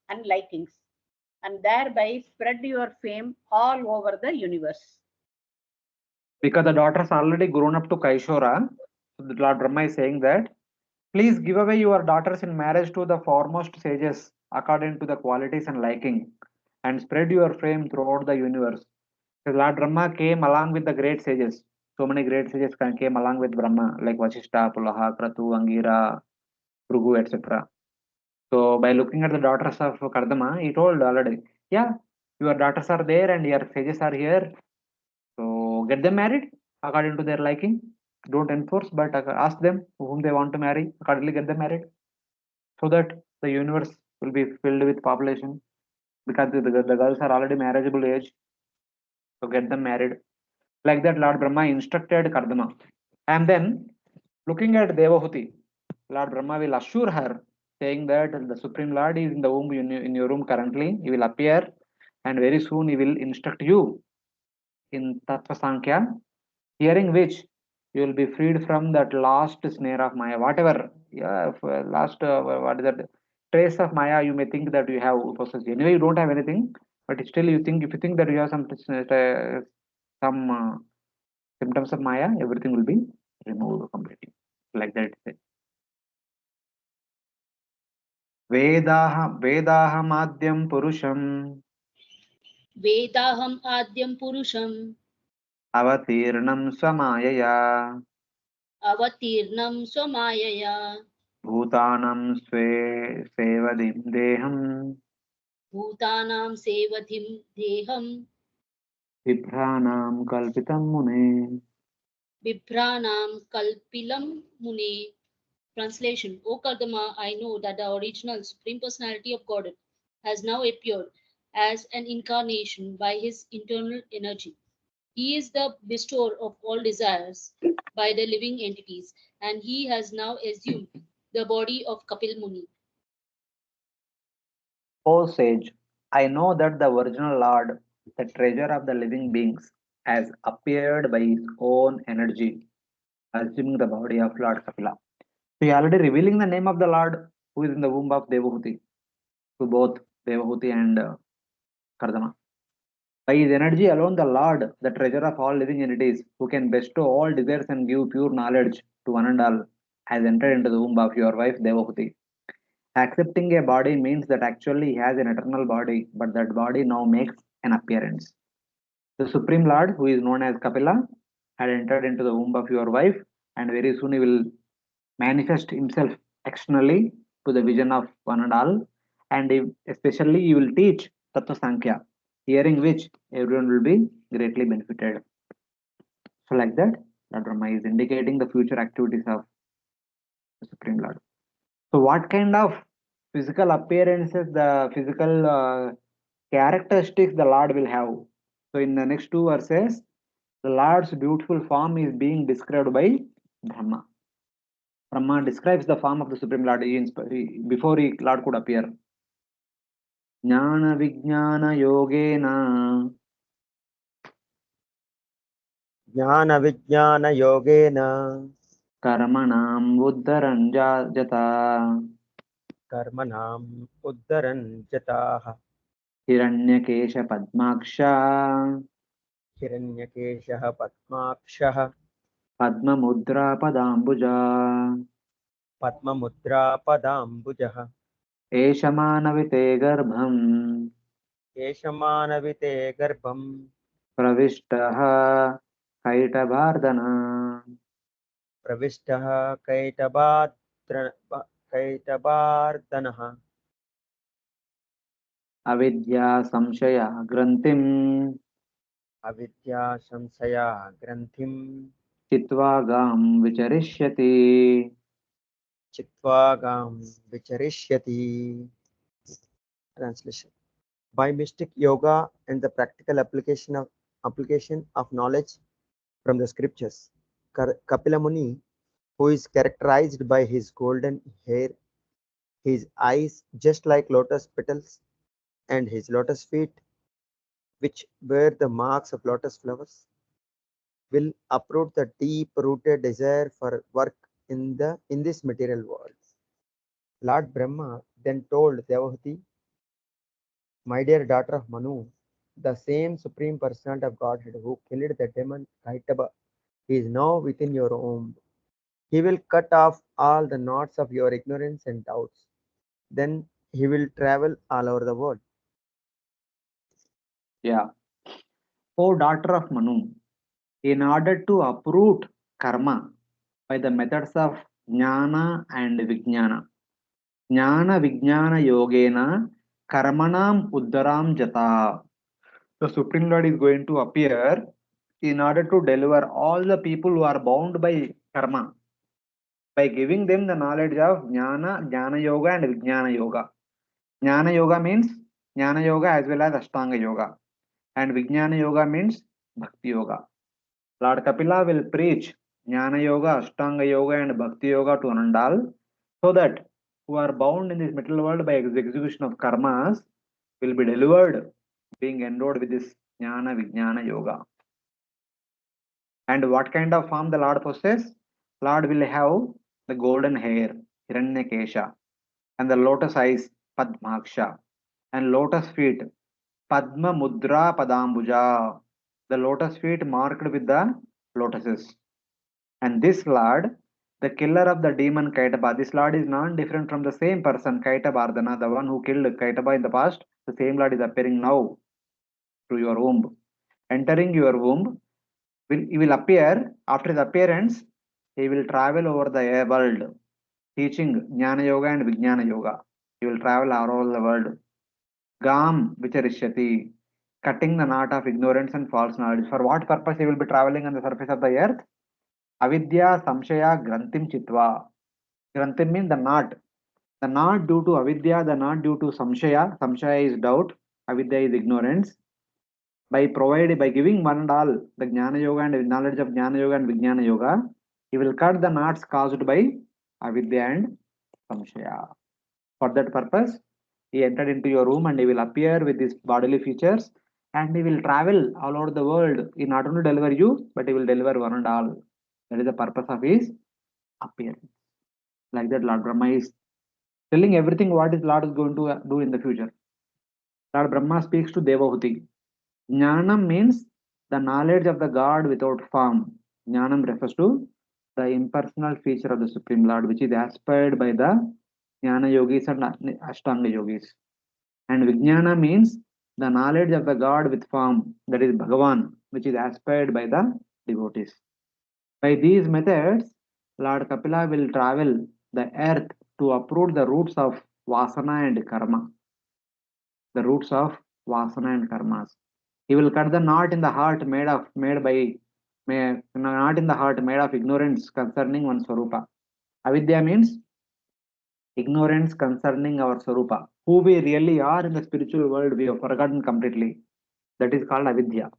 and likings, and thereby spread your fame all over the universe. Because the daughters already grown up to Kaishora, so the Lord Brahma is saying that please give away your daughters in marriage to the foremost sages according to the qualities and liking, and spread your fame throughout the universe. So Lord Brahma came along with the great sages. So many great sages came along with Brahma, like Vashishta, Pulaha, Kratu, Angira, Phrugu, etc. So by looking at the daughters of Kardama, he told already, yeah, your daughters are there and your sages are here. So get them married according to their liking. Don't enforce, but ask them whom they want to marry. Accordingly, get them married, so that the universe will be filled with population. Because the girls are already marriageable age, so get them married. Like that, Lord Brahma instructed Kardama. And then, looking at Devahuti, Lord Brahma will assure her, saying that the Supreme Lord is in the womb in your room currently. He will appear, and very soon he will instruct you in Tattva Sankhya, hearing which you will be freed from that last snare of Maya. Whatever, yeah, last, what is that? Trace of Maya, you may think that you have possessed. Anyway, you don't have anything, but still you think, if you think that you have some symptoms of Maya, everything will be removed completely. Like that. वेदाहमाद्यं पुरुषम् वेदाहम् आद्यं पुरुषम् अवतीर्णं स्वमायया अवतीर्णं स्वमायया भूतानां सेवधिं देहम् भूतानां सेवधिं देहं बिभ्राणां कल्पितं मुने. बिभ्राणां कल्पिलं मुने. Translation: O Kardama, I know that the original Supreme Personality of Godhead has now appeared as an incarnation by his internal energy. He is the bestower of all desires by the living entities, and he has now assumed the body of Kapil Muni. O sage, I know that the original Lord, the treasure of the living beings, has appeared by his own energy, assuming the body of Lord Kapila. So he already revealing the name of the Lord who is in the womb of Devahuti to both Devahuti and Kardama. By his energy alone, the Lord, the treasure of all living entities, who can bestow all desires and give pure knowledge to one and all, has entered into the womb of your wife Devahuti. Accepting a body means that actually he has an eternal body, but that body now makes an appearance. The Supreme Lord, who is known as Kapila, had entered into the womb of your wife, and very soon he will manifest himself externally to the vision of one and all, and especially he will teach Tattva Sankhya, hearing which everyone will be greatly benefited. So, like that, Lord Brahma is indicating the future activities of the Supreme Lord. So, what kind of physical appearances, the physical characteristics the Lord will have? So, in the next two verses, the Lord's beautiful form is being described by Brahma. Brahma describes the form of the Supreme Lord before Lord could appear. Jnana Vijnana Yogena Jnana Vijnana Yogena Karmanam Uddharanjata Karmanam Uddharan Jataha Hiranyakesha Padmaksha Hiranyakeshaha Padmakshaha Padma Mudra Padambuja Padmamudra Padambujaha Eshamanavite Garbham Keshamanavite Garbham Pravishtaha Kaitabhardana Pravishtaha Kaitavardhanaha Avidya Samshaya Grantim Avidya Samsaya Granthim Chitvagam Vicharishyati. Chitvagam Vicharishyati. Translation. By mystic yoga and the practical application of knowledge from the scriptures, Kapila Muni, who is characterized by his golden hair, his eyes just like lotus petals, and his lotus feet, which bear the marks of lotus flowers, will uproot the deep-rooted desire for work in this material world. Lord Brahma then told Devahuti, my dear daughter of Manu, the same Supreme Personality of Godhead who killed the demon Kaitaba is now within your womb. He will cut off all the knots of your ignorance and doubts. Then he will travel all over the world. Yeah. O daughter of Manu, in order to uproot karma by the methods of jnana and vijnana, jnana vijnana yogena karmanam uddaram jata. The Supreme Lord is going to appear in order to deliver all the people who are bound by karma by giving them the knowledge of jnana yoga and vijnana yoga. Jnana yoga means jnana yoga as well as Ashtanga yoga, and vijnana yoga means bhakti yoga. Lord Kapila will preach Jnana Yoga, Ashtanga Yoga, and Bhakti Yoga to Anandal, so that who are bound in this material world by execution of karmas will be delivered, being endowed with this Jnana Vijnana Yoga. And what kind of form the Lord possesses? Lord will have the golden hair, Hiranyakesha, and the lotus eyes, Padmaksha, and lotus feet, Padma Mudra Padambuja, the lotus feet marked with the lotuses. And this Lord, the killer of the demon Kaitaba, this Lord is not different from the same person, Kaitabardhana, the one who killed Kaitaba in the past. The same Lord is appearing now through your womb. Entering your womb, he will appear. After his appearance, he will travel over the world, teaching Jnana Yoga and Vijnana Yoga. He will travel all over the world. Gam Vicharishyati, cutting the knot of ignorance and false knowledge. For what purpose he will be traveling on the surface of the earth? Avidya Samshaya Grantim Chitva. Grantim means the knot. The knot due to avidya, the knot due to samshaya. Samshaya is doubt, avidya is ignorance. By giving one and all the Jnana Yoga and knowledge of Jnana Yoga and Vijnana Yoga, he will cut the knots caused by avidya and samshaya. For that purpose, he entered into your room and he will appear with his bodily features and he will travel all over the world. He not only deliver you, but he will deliver one and all. That is the purpose of his appearance. Like that, Lord Brahma is telling everything what is Lord is going to do in the future. Lord Brahma speaks to Devahuti. Jnanam means the knowledge of the God without form. Jnanam refers to the impersonal feature of the Supreme Lord, which is aspired by the Jnana yogis and Ashtanga yogis. And Vijnana means the knowledge of the God with form, that is Bhagavan, which is aspired by the devotees. By these methods, Lord Kapila will travel the earth to uproot the roots of Vasana and Karma. The roots of Vasana and Karmas. He will cut the knot in the heart made of ignorance concerning one's Swarupa. Avidya means ignorance concerning our Swarupa. Who we really are in the spiritual world, we have forgotten completely. That is called avidya.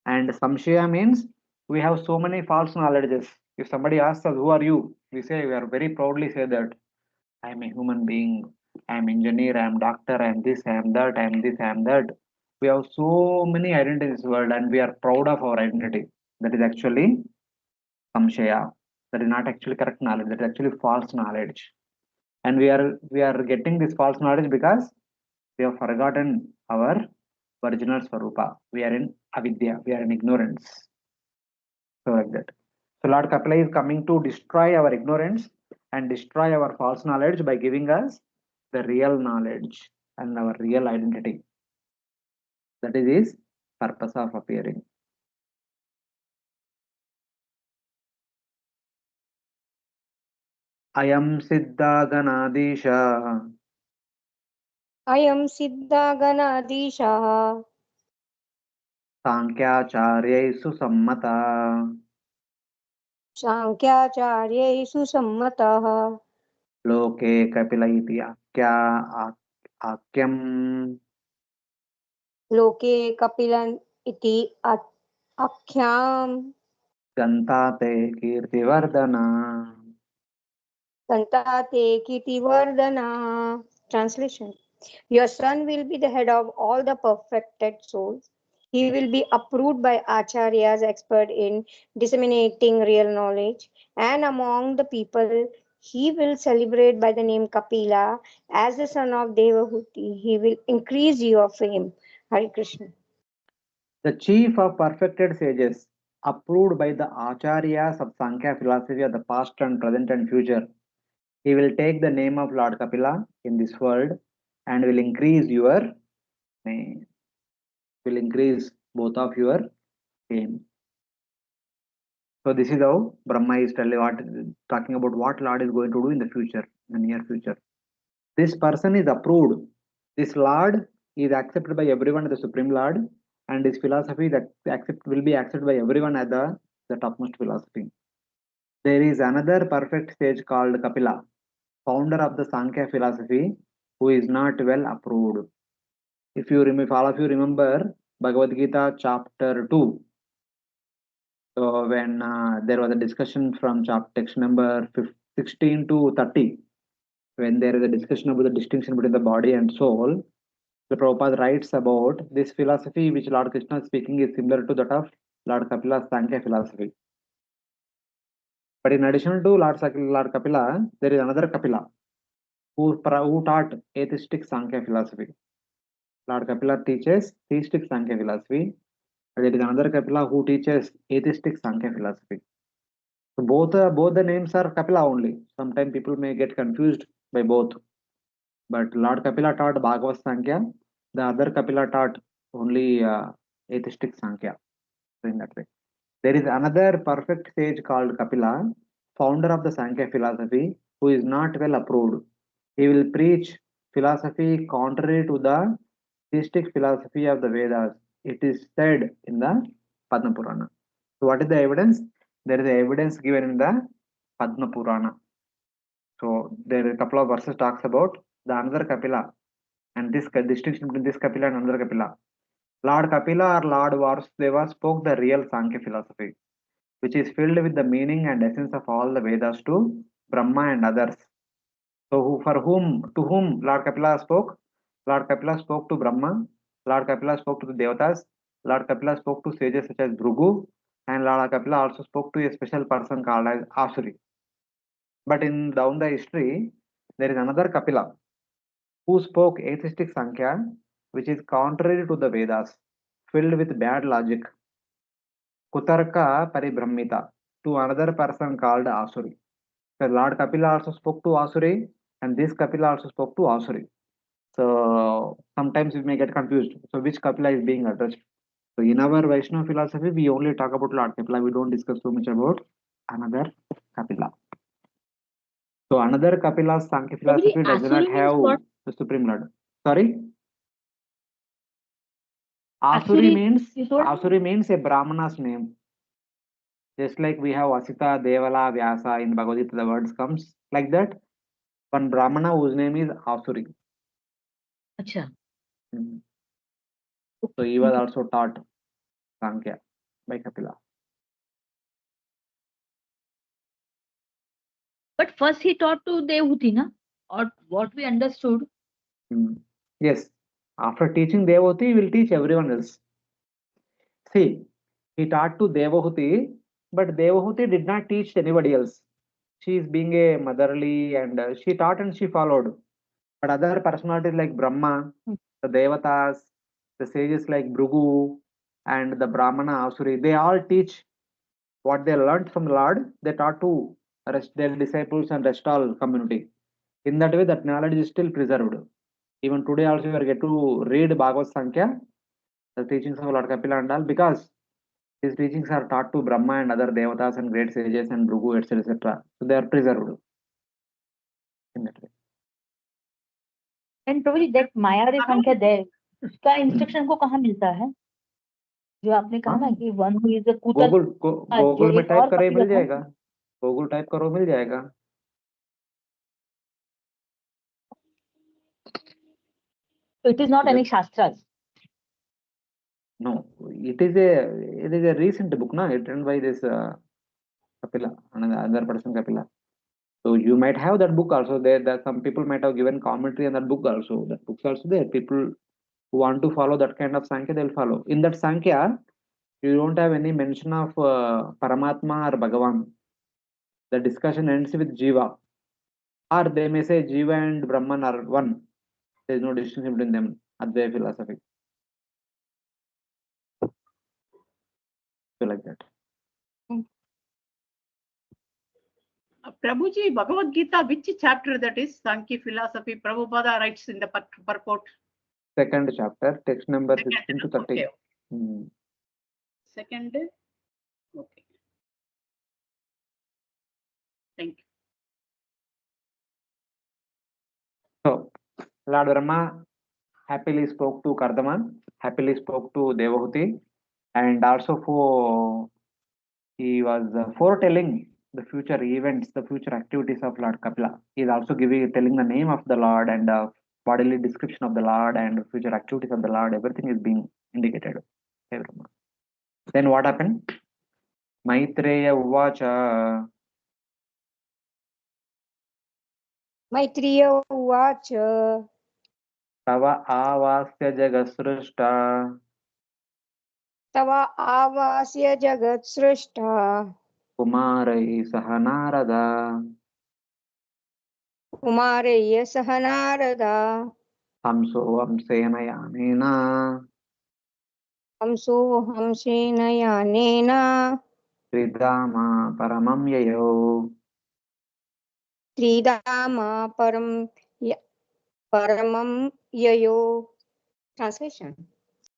And samshaya means we have so many false knowledges. If somebody asks us, who are you? We are very proudly say that I am a human being, I am engineer, I am doctor, I am this, I am that, I am this, I am that. We have so many identities in this world and we are proud of our identity. That is actually samshaya. That is not actually correct knowledge, that is actually false knowledge. And we are getting this false knowledge because we have forgotten our original Swarupa. We are in avidya, we are in ignorance. So like that. So Lord Kapila is coming to destroy our ignorance and destroy our false knowledge by giving us the real knowledge and our real identity. That is his purpose of appearing. Ayam Siddha Ganadisha Ayam Siddha Ganadisha Sankhyacharyaisu Sammata Sankhyacharyaisu Sammatah Loke Kapila iti Akyam Loke Kapilan iti Akhyam Gantate Kirtivardhana. Santate Kitivardhana. Translation. Your son will be the head of all the perfected souls. He will be approved by acharyas, expert in disseminating real knowledge, and among the people, he will celebrate by the name Kapila as the son of Devahuti. He will increase your fame. Hare Krishna. The chief of perfected sages, approved by the acharyas of Sankhya philosophy of the past and present and future, he will take the name of Lord Kapila in this world and will increase your name, will increase both of your fame. So this is how Brahma is talking about what Lord is going to do in the future, in the near future. This person is approved. This Lord is accepted by everyone as the Supreme Lord, and his philosophy that will be accepted by everyone as the topmost philosophy. There is another perfect sage called Kapila, founder of the Sankhya philosophy, who is not well approved. If all of you remember Bhagavad Gita chapter 2, so when there was a discussion from text number 16 to 30, when there is a discussion about the distinction between the body and soul, the Prabhupada writes about this philosophy which Lord Krishna is speaking is similar to that of Lord Kapila's Sankhya philosophy. But in addition to Lord Kapila, there is another Kapila who taught atheistic Sankhya philosophy. Lord Kapila teaches theistic Sankhya philosophy, and there is another Kapila who teaches atheistic Sankhya philosophy. So both the names are Kapila only. Sometimes people may get confused by both. But Lord Kapila taught Bhagavad Sankhya, the other Kapila taught only atheistic Sankhya. So in that way. There is another perfect sage called Kapila, founder of the Sankhya philosophy, who is not well approved. He will preach philosophy contrary to the theistic philosophy of the Vedas. It is said in the Padma Purana. So what is the evidence? There is evidence given in the Padma Purana. So there are a couple of verses talks about the another Kapila and this distinction between this Kapila and another Kapila. Lord Kapila or Lord Vasudeva spoke the real Sankhya philosophy, which is filled with the meaning and essence of all the Vedas to Brahma and others. So to whom Lord Kapila spoke? Lord Kapila spoke to Brahma, Lord Kapila spoke to the Devatas, Lord Kapila spoke to sages such as Bhrigu, and Lord Kapila also spoke to a special person called as Asuri. But down the history, there is another Kapila who spoke atheistic Sankhya, which is contrary to the Vedas, filled with bad logic. Kutarka Paribrahmita, to another person called Asuri. So Lord Kapila also spoke to Asuri, and this Kapila also spoke to Asuri. So sometimes we may get confused. So which Kapila is being addressed? So in our Vaishnava philosophy, we only talk about Lord Kapila. We don't discuss so much about another Kapila. So another Kapila's Sankhya philosophy does not Asuri means have what? the Supreme Lord. Sorry? Asuri, you told me? Asuri means a Brahmana's name. Just like we have Asita, Devala, Vyasa in Bhagavad Gita, the words comes like that. One Brahmana whose name is Asuri. Acha. So he was also taught Sankhya by Kapila. But first he taught to Devahuti, na? Or what we understood. Yes. After teaching Devahuti, he will teach everyone else. See, he taught to Devahuti, but Devahuti did not teach anybody else. She is being a motherly and she taught and she followed. But other personalities like Brahma, the Devatas, the sages like Bhrigu, and the Brahmana, Asuri, they all teach what they learned from the Lord, they taught to rest their disciples and rest all community. In that way, that knowledge is still preserved. Even today also, you are get to read Bhagavad Sankhya, the teachings of Lord Kapila and all, because these teachings are taught to Brahma and other Devatas and great sages and Bhrigu, etc. So they are preserved in that way. And probably that Maya de Sankhya there, उसका instruction को कहाँ मिलता है? जो आपने कहा ना कि one who is a Kutar, Google में टाइप करे मिल जाएगा. गूगल टाइप करो मिल जाएगा. So it is not any shastras. No, it is a recent book, na, written by this Kapila, another person Kapila. So you might have that book also there. That some people might have given commentary on that book also. That book's also there. People who want to follow that kind of Sankhya, they'll follow. In that Sankhya, you don't have any mention of Paramatma or Bhagavan. The discussion ends with Jiva. Or they may say Jiva and Brahman are one. There is no distinction between them at their philosophy. So like that. Prabhuji, Bhagavad Gita, which chapter that is? Sankhya philosophy, Prabhupada writes in the purport. Second chapter, text number 16 to 30. Okay. Second. Okay. Thank you. So, Lord Brahma happily spoke to Kardama, happily spoke to Devahuti, and also he was foretelling the future events, the future activities of Lord Kapila. He is also telling the name of the Lord and bodily description of the Lord and future activities of the Lord. Everything is being indicated. Then what happened? Maitreya Uvacha. Maitreya Uvacha. Tava avasya jagasrishta. Tava avasya jagat srishta. Kumarai sahanarada. Kumaraya sahanarada. Hamso hamsena yanena. Hamso hamsena yanena. Tridama paramam yayo. Tridama paramam yayo. Translation.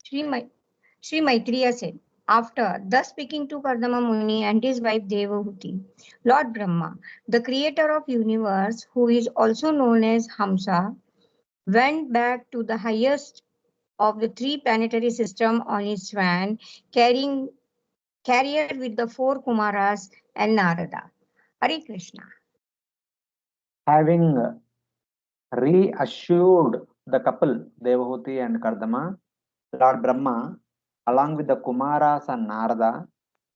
Sri Maitreya said, after thus speaking to Kardama Muni and his wife Devahuti, Lord Brahma, the creator of universe, who is also known as Hamsa, went back to the highest of the three planetary system on his swan, carried with the four Kumaras and Narada. Hare Krishna. Having reassured the couple, Devahuti and Kardama, Lord Brahma, along with the Kumaras and Narada,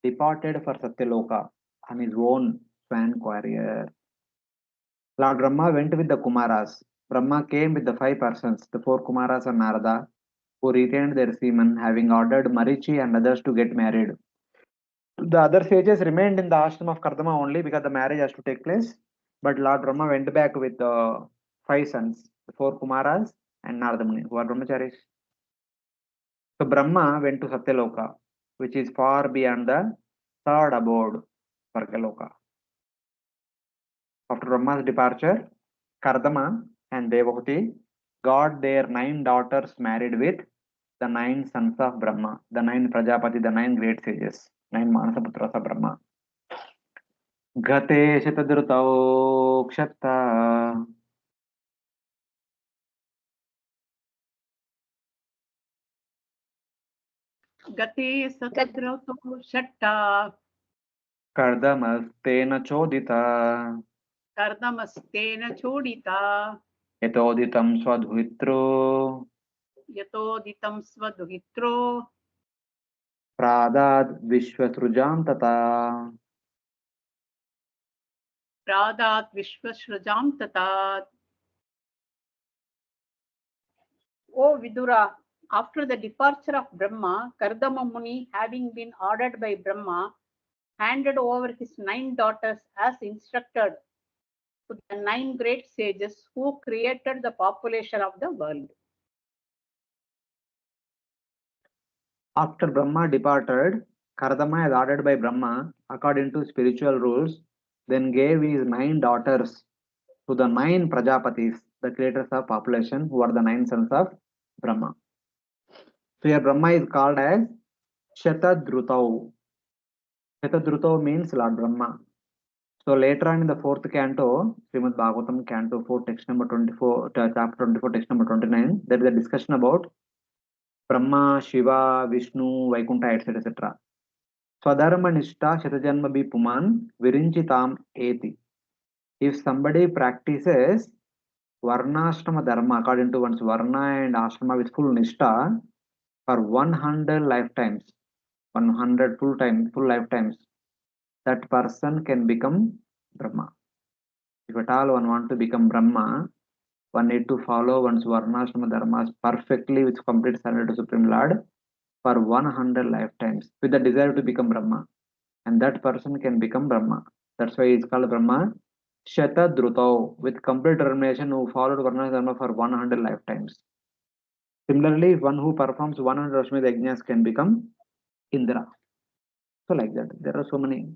departed for Satyaloka on his own swan carrier. Lord Brahma went with the Kumaras. Brahma came with the 5 persons, the 4 Kumaras and Narada, who retained their semen, having ordered Marichi and others to get married. The other sages remained in the ashram of Kardama only because the marriage has to take place. But Lord Brahma went back with the 5 sons, the 4 Kumaras and Narada Muni, who are brahmacharis. So Brahma went to Satyaloka, which is far beyond the third abode, Svargaloka. After Brahma's departure, Kardama and Devavati got their 9 daughters married with the 9 sons of Brahma, the 9 Prajapati, the 9 great sages, 9 Manasaputras of Brahma. Gate Shatadrutau Kshatta Gate Satadrauto Shatta Kardamastena Chodita Kardamastena Chodita Yatoditam Swadhuitro Yatoditam Svaduhitro Pradad Vishwasrujam Tata. Pradat Vishwashrajam Tatat. O Vidura, after the departure of Brahma, Kardama Muni, having been ordered by Brahma, handed over his 9 daughters as instructed to the 9 great sages who created the population of the world. After Brahma departed, Kardama, as ordered by Brahma, according to spiritual rules, then gave his 9 daughters to the 9 Prajapatis, the creators of population, who are the 9 sons of Brahma. So here Brahma is called as Shatadrutau. Shatadrutau means Lord Brahma. So later on in the 4th canto, Srimad Bhagavatam, canto 4, text number 24, chapter 24, text number 29, there is a discussion about Brahma, Shiva, Vishnu, Vaikuntha, etc. etc. Swadharma Nishta Shatajanma Bhi Puman Virinchitam Eti. If somebody practices Varnashrama Dharma according to one's Varna and Ashrama with full Nishta for 100 lifetimes, 100 full lifetimes, that person can become Brahma. If at all one want to become Brahma, one need to follow one's Varnashrama Dharmas perfectly with complete surrender to Supreme Lord for 100 lifetimes with the desire to become Brahma. And that person can become Brahma. That's why it's called Brahma Shatadrutau, with complete determination who followed Varna Dharma for 100 lifetimes. Similarly, one who performs 100 Ashwamedha Yajnas can become Indra. So like that, there are so many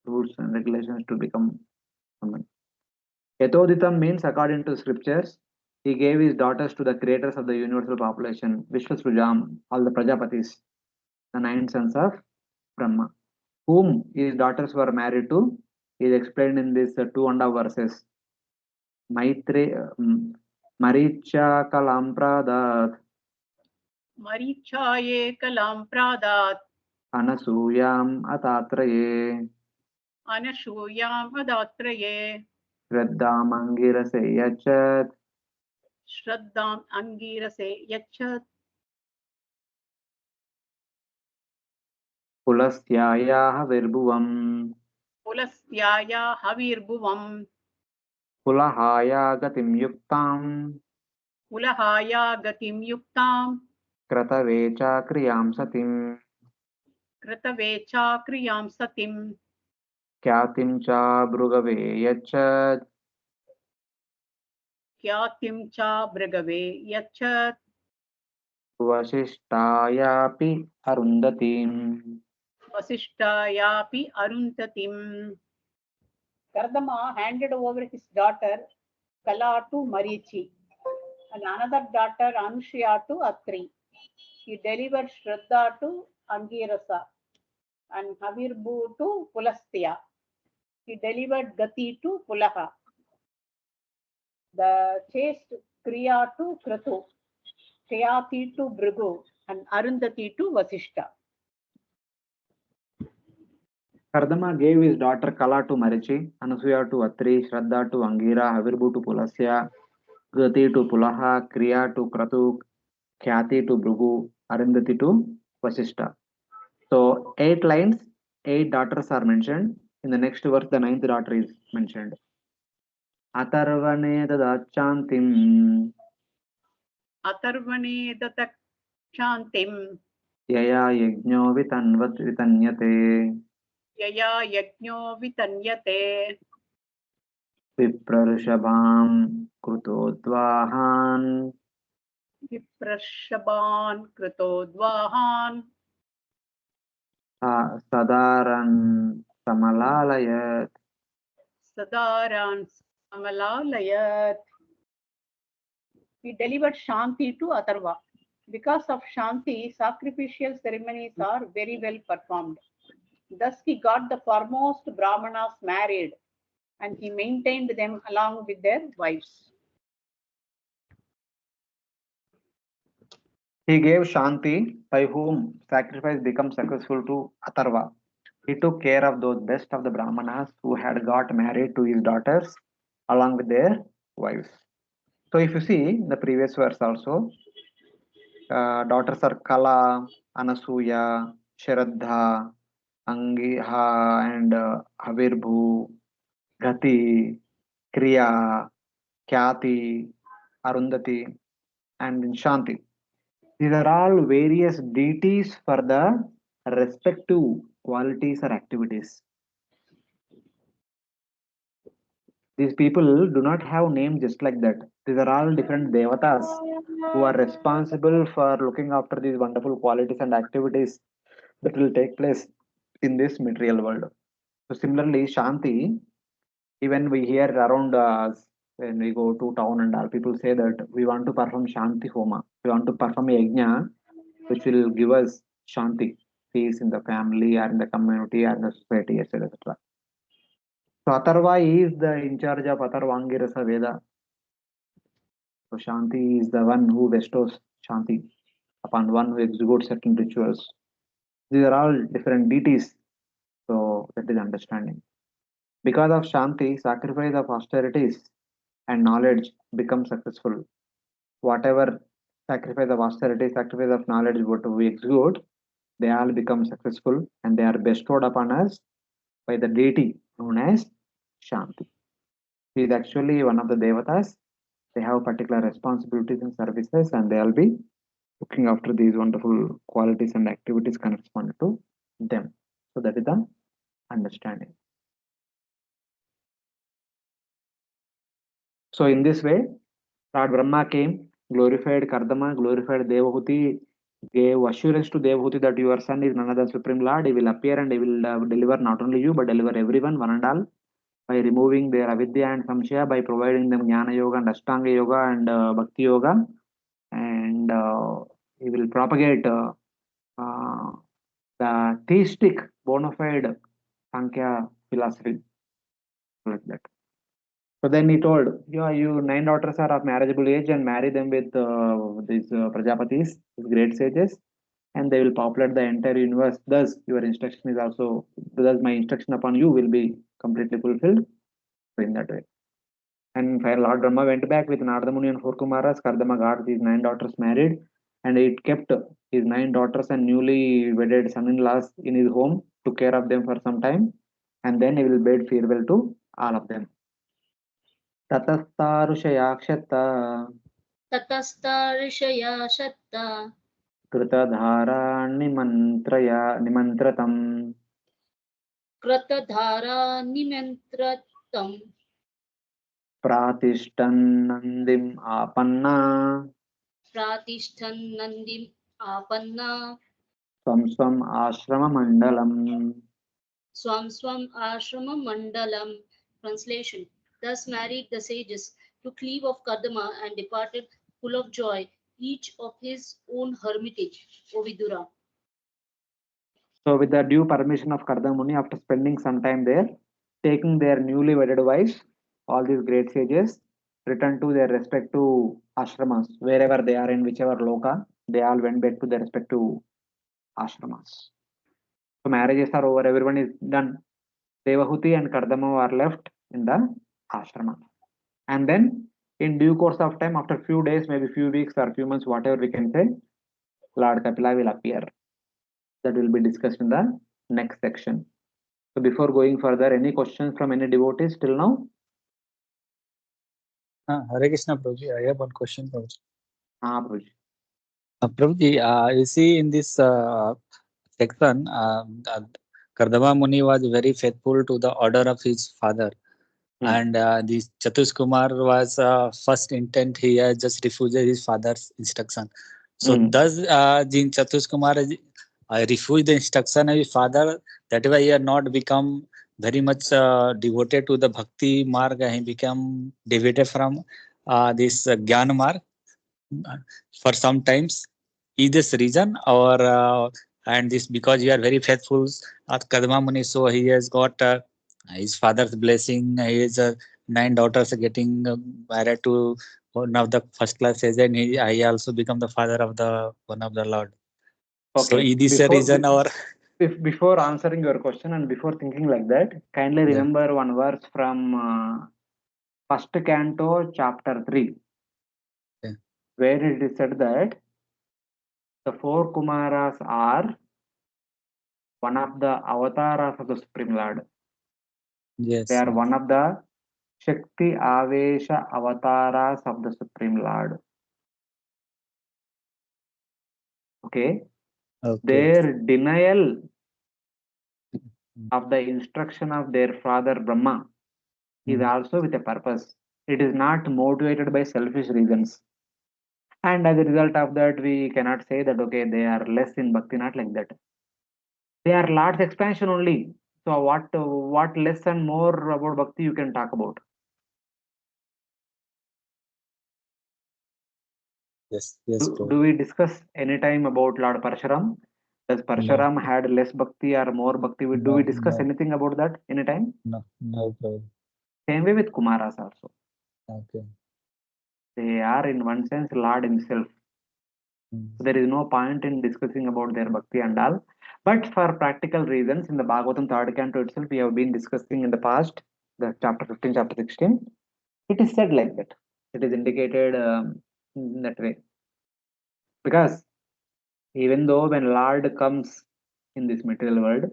rules and regulations to become woman. Yatoditam means according to scriptures, he gave his daughters to the creators of the universal population, Vishwasrujam, all the Prajapatis, the 9 sons of Brahma, whom his daughters were married to, is explained in this 2.5 verses. Maricha Kalampradat Marichaye Kalam Pradat Anasuyam Atatraye Anashuyam Adatraye Shraddhamangirase Yachat Shraddam Angirase Yachat Pulastyaya Virbuvam Pulastyaya Havirbhuvam Pulahaya Gatim Yuktam Ulahaya Gatim Yuktam Kratavecha Kriyam Satim Kratavecha Kriyam Satim Kyatim Cha Brugave Yachat Kyatim Cha Bragave Yachat Vasishtayapi Arundatim. Vasishtayapi Aruntatim. Kardama handed over his daughter Kala to Marichi and another daughter Anushya to Atri. He delivered Shraddha to Angirasa and Havirbhu to Pulastya. He delivered Gati to Pulaha. The chaste Kriya to Kratu, Kayati to Bhrigu, and Arundhati to Vasishta. Kardama gave his daughter Kala to Marichi, Anasuya to Atri, Shraddha to Angira, Havirbu to Pulasya, Gati to Pulaha, Kriya to Kratu, Khyati to Bhrigu, Arundhati to Vasishta. So 8 lines, 8 daughters are mentioned. In the next verse, the 9th daughter is mentioned. Atarvane Dadachantim Atarvane Datakšantim Yaya Yajno Vitanyate Yaya Yajno Vitanyate Viprarushabham Krutodvahan Viprashabhan Krutodvahan Sadaran Samalayat Sadaran Amalalayat. He delivered Shanti to Atharva. Because of Shanti, sacrificial ceremonies are very well performed. Thus he got the foremost Brahmanas married and he maintained them along with their wives. He gave Shanti, by whom sacrifice becomes successful, to Atharva. He took care of those best of the Brahmanas who had got married to his daughters along with their wives. So if you see the previous verse also, daughters are Kala, Anasuya, Shraddha, Angiha, and Havirbhu, Gati, Kriya, Kyati, Arundhati, and Shanti. These are all various deities for the respective qualities or activities. These people do not have names just like that. These are all different devatas who are responsible for looking after these wonderful qualities and activities that will take place in this material world. So similarly, Shanti, even we hear around us when we go to town and all, people say that we want to perform Shanti Homa. We want to perform a yajna which will give us Shanti, peace in the family or in the community or in the society, etc. So Atharva is the in charge of Atharvangirasa Veda. So Shanti is the one who bestows Shanti upon one who executes certain rituals. These are all different deities. So that is understanding. Because of Shanti, sacrifice of austerities and knowledge becomes successful. Whatever sacrifice of austerity, sacrifice of knowledge, what we execute, they all become successful and they are bestowed upon us by the deity known as Shanti. He is actually one of the devatas. They have particular responsibilities and services and they will be looking after these wonderful qualities and activities corresponding to them. So that is the understanding. So in this way, Lord Brahma came, glorified Kardama, glorified Devahuti, gave assurance to Devahuti that your son is none other Supreme Lord. He will appear and he will deliver not only you but deliver everyone, one and all, by removing their avidya and samshaya, by providing them jnana yoga and ashtanga yoga and bhakti yoga, and he will propagate the theistic bona fide Sankhya philosophy, like that. So then he told, yeah, you 9 daughters are of marriageable age and marry them with these Prajapatis, these great sages, and they will populate the entire universe. Thus, your instruction is also, thus my instruction upon you will be completely fulfilled. So in that way. And Lord Brahma went back with Narada Muni and 4 Kumaras. Kardama got these 9 daughters married, and it kept his 9 daughters and newly wedded son-in-laws in his home, took care of them for some time, and then he will bid farewell to all of them. ततस्तारुषयाक्षता कृतधारा प्रातिष्ठन्नन्दिम् आपन्ना स्वं स्वम् आश्रममण्डलम्. Translation. Thus married the sages, took leave of Kardama and departed full of joy, each of his own hermitage, O Vidura. So with the due permission of Kardama Muni, after spending some time there, taking their newly wedded wives, all these great sages returned to their respective ashramas, wherever they are in whichever loka, they all went back to their respective ashramas. So marriages are over, everyone is done. Devahuti and Kardama are left in the ashrama. And then in due course of time, after few days, maybe few weeks or few months, whatever we can say, Lord Kapila will appear. That will be discussed in the next section. So before going further, any questions from any devotees till now? Hare Krishna, Prabhuji. I have one question, Prabhuji. Prabhuji. Prabhuji, you see in this section, Kardama Muni was very faithful to the order of his father. And this Chatus Kumar was first intent, he just refused his father's instruction. So does Jin Chatus Kumar refused the instruction of his father. That is why he had not become very much devoted to the bhakti marg. He became deviated from this Gyan marg for some times. Is this reason, or and this because you are very faithful at Kardama Muni, so he has got his father's blessing. His 9 daughters are getting married to one of the first class agent. He also become the father of the one of the Lord. So Okay. is this a reason, or Before answering your question and before thinking like that, kindly remember one verse from first canto, chapter 3, where it is said that the 4 Kumaras are one of the avatars of the Supreme Lord. yes, They are one of the Shakti Avesha avatars of the Supreme Lord. Okay. Their denial of the instruction of their father Brahma is also with a purpose. It is not motivated by selfish reasons. And as a result of that, we cannot say that, okay, they are less in bhakti, not like that. They are Lord's expansion only. So what less and more about bhakti you can talk about? yes, Do we discuss any time about Lord Parshuram? Does Parshuram had less bhakti or more bhakti? Do we discuss anything about that any time? no, problem. Same way with Kumaras also. Okay. They are in one sense Lord himself. There is no point in discussing about their bhakti and all. But for practical reasons, in the Bhagavatam 3rd canto itself, we have been discussing in the past, the chapter 15, chapter 16. It is said like that. It is indicated in that way. Because even though when Lord comes in this material world,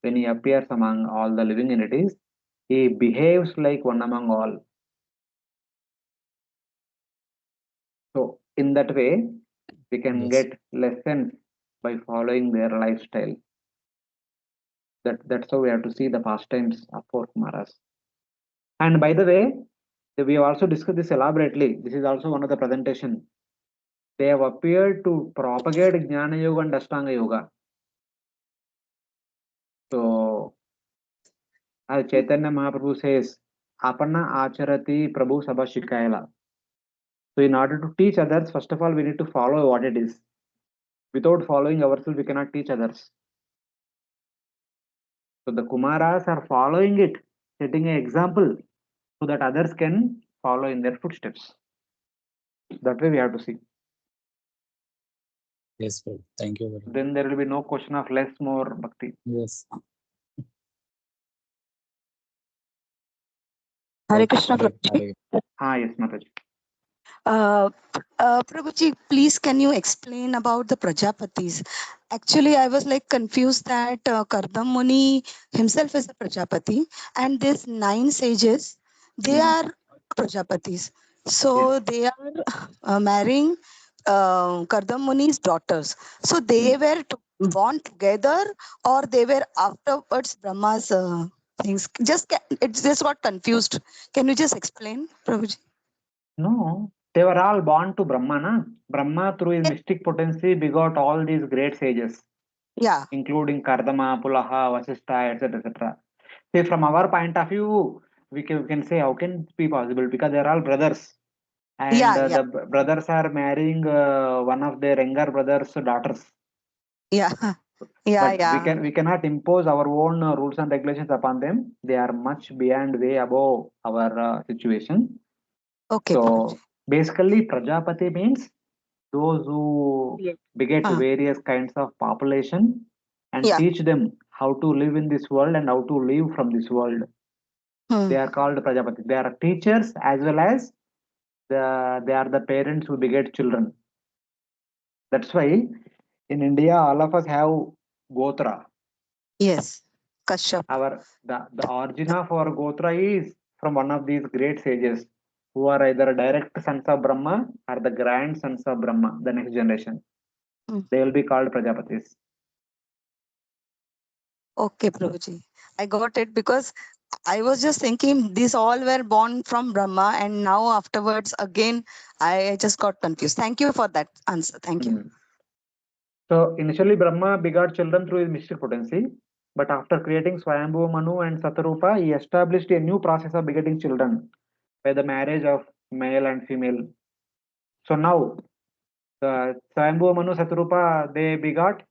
when he appears among all the living entities, he behaves like one among all. So in that way, we can get lessons by following their lifestyle. That's how we have to see the pastimes of 4 Kumaras. And by the way, we have also discussed this elaborately. This is also one of the presentation. They have appeared to propagate Jnana Yoga and Ashtanga Yoga. So, as Chaitanya Mahaprabhu says, Apana Acharati Prabhu Sabha Shikayala. So, in order to teach others, first of all, we need to follow what it is. Without following ourselves, we cannot teach others. So, the Kumaras are following it, setting an example so that others can follow in their footsteps. That way we have to see. Yes, sir. Thank you very much. Then there will be no question of less, more bhakti. Yes. Hare Krishna, Hare- Prabhuji. Hare- Yes, Mataji. Prabhuji, please can you explain about the Prajapatis? Actually, I was like confused that Kardama Muni himself is a Prajapati, and these 9 sages, they are Prajapatis. So they are marrying Kardama Muni's daughters. So they were born together, or they were afterwards Brahma's things. It just got confused. Can you just explain, Prabhuji? No, they were all born to Brahma, na? Brahma through his mystic potency begot all these great sages. Yeah. Including Kardama, Pulaha, Vasishtha, etc. etc. See, from our point of view, we can say how can it be possible? Because they are all brothers. And the brothers are marrying one of their younger brother's daughters. Yeah. We cannot impose our own rules and regulations upon them. They are much beyond, way above our situation. Okay. So basically, Prajapati means those who beget various kinds of population and teach them how to live in this world and how to live from this world. They are called Prajapati. They are teachers as well as they are the parents who beget children. That's why in India, all of us have Gotra. Yes, Kashyap. The origin of our Gotra is from one of these great sages who are either direct sons of Brahma or the grandsons of Brahma, the next generation. They will be called Prajapatis. Okay, Prabhuji. I got it, because I was just thinking these all were born from Brahma, and now afterwards again I just got confused. Thank you for that answer. Thank you. So initially Brahma begot children through his mystic potency, but after creating Swayambhu Manu and Satarupa, he established a new process of begetting children by the marriage of male and female. So now the Swayambhu Manu Satarupa, they begot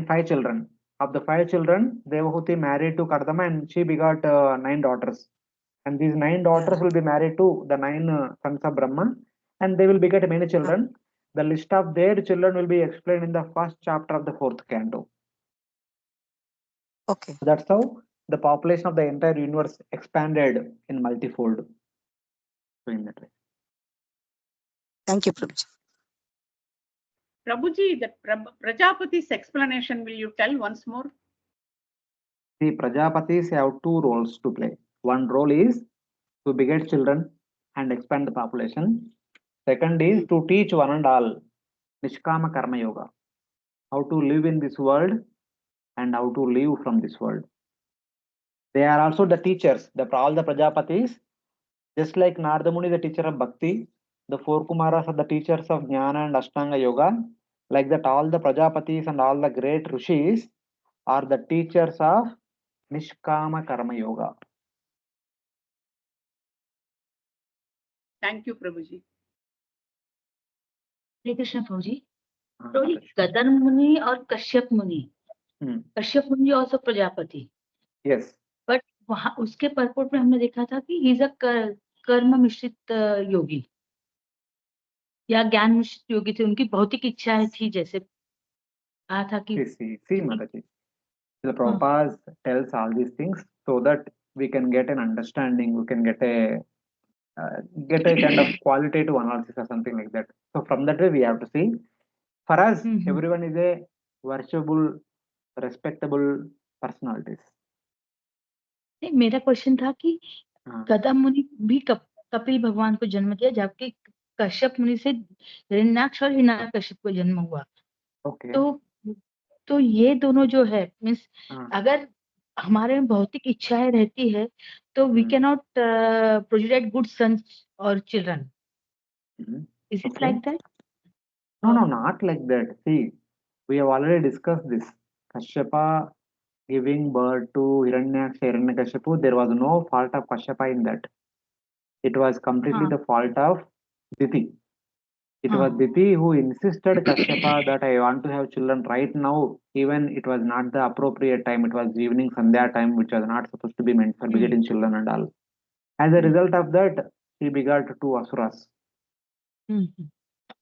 five children. Of the 5 children, Devahuti married to Kardama and she begot 9 daughters. And these 9 daughters will be married to the 9 sons of Brahma, and they will beget many children. The list of their children will be explained in the first chapter of the 4th canto. Okay. That's how the population of the entire universe expanded in multifold. So in that way. Thank you, Prabhuji. Prabhuji, the Prajapati's explanation, will you tell once more? The Prajapatis have 2 roles to play. One role is to beget children and expand the population. Second is to teach one and all Nishkama Karma Yoga, how to live in this world and how to live from this world. They are also the teachers, all the Prajapatis, just like Narada Muni, the teacher of Bhakti, the 4 Kumaras are the teachers of Jnana and Ashtanga Yoga. Like that, all the Prajapatis and all the great Rishis are the teachers of Nishkama Karma Yoga. Thank you, Prabhuji. Hare Krishna, Prabhuji. Prabhuji, Gadar Muni or Kashyap Muni. Kashyap Muni also Prajapati. Yes. But वहाँ उसके purport में हमने देखा था कि is a कर्म मिश्रित योगी या ज्ञान मिश्रित योगी थे, उनकी भौतिक इच्छाएं थी, जैसे कहा था कि See, Mataji, the Prabhupada tells all these things so that we can get an understanding, we can get a kind of qualitative analysis or something like that. So from that way we have to see. For us, everyone is a worshipable, respectable personalities. मेरा question था कि गदा मुनि भी कपिल भगवान को जन्म दिया, जबकि कश्यप मुनि से हिरण्याक्ष और हिरण्यकश्यप को जन्म हुआ. तो ये दोनों जो है, मीन्स अगर हमारे में भौतिक इच्छाएं रहती है तो we can not project good sons और children. Is it like that? No, not like that. See, we have already discussed this. Kashyapa giving birth to Hiranyaksha, Hiranyakashipu, there was no fault of Kashyapa in that. It was completely the fault of Diti. It was Diti who insisted Kashyapa that I want to have children right now, even it was not the appropriate time. It was evening Sandhya time, which was not supposed to be meant for begetting children and all. As a result of that, he begot 2 asuras.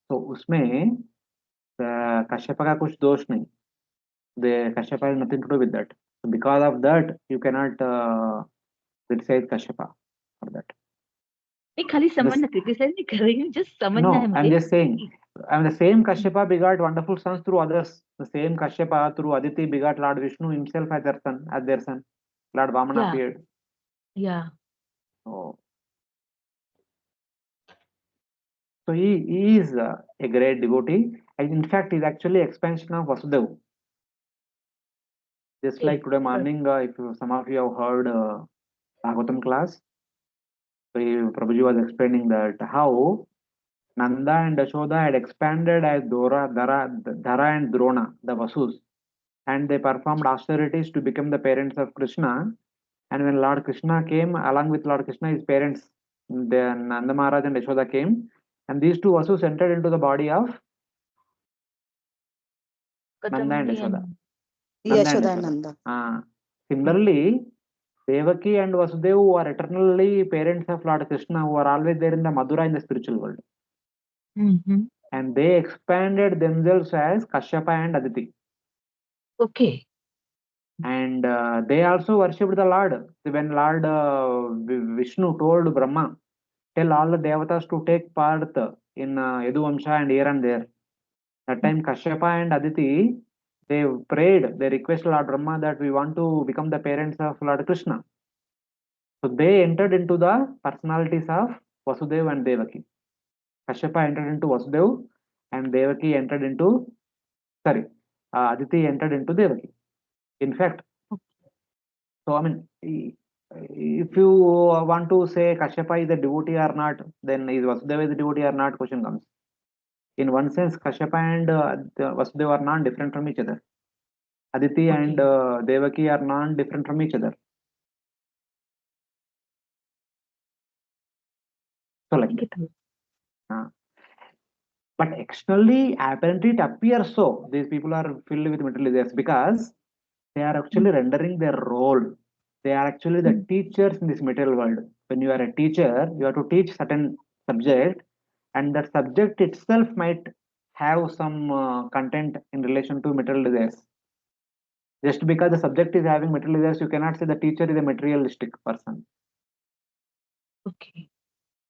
तो उसमें कश्यप का कुछ दोष नहीं. The Kashyapa has nothing to do with that. So because of that, you cannot criticize Kashyapa for that. खाली समझना, criticise नहीं कर रही हूँ, जस्ट समझना है मुझे. I'm just saying, and the same Kashyapa begot wonderful sons through others. The same Kashyapa through Aditi begot Lord Vishnu himself as their son. Lord Vamana appeared. Yeah. So he is a great devotee, and in fact, he's actually expansion of Vasudeva. Just like today morning, if some of you have heard Bhagavatam class, so Prabhuji was explaining that how Nanda and Yashoda had expanded as Dhara and Drona, the Vasus, and they performed austerities to become the parents of Krishna. And when Lord Krishna came, along with Lord Krishna, his parents, the Nanda Maharaj and Yashoda came, and these 2 Vasus entered into the body of Nanda and Yashoda. Yashoda and Nanda. Similarly, Devaki and Vasudeva, who are eternally parents of Lord Krishna, who are always there in the Madhura in the spiritual world. And they expanded themselves as Kashyapa and Aditi. Okay. And they also worshipped the Lord. When Lord Vishnu told Brahma, tell all the devatas to take part in Yaduvamsha and here and there. That time Kashyapa and Aditi, they prayed, they requested Lord Brahma that we want to become the parents of Lord Krishna. So they entered into the personalities of Vasudeva and Devaki. Kashyapa entered into Vasudeva and Devaki entered into, Aditi entered into Devaki. In fact, so I mean, if you want to say Kashyapa is a devotee or not, then is Vasudeva is a devotee or not, question comes. In one sense, Kashyapa and Vasudeva are not different from each other. Aditi and Devaki are not different from each other. So like that. But externally, apparently it appears so. These people are filled with material desires because they are actually rendering their role. They are actually the teachers in this material world. When you are a teacher, you have to teach certain subject, and that subject itself might have some content in relation to material desires. Just because the subject is having material desires, you cannot say the teacher is a materialistic person. Okay.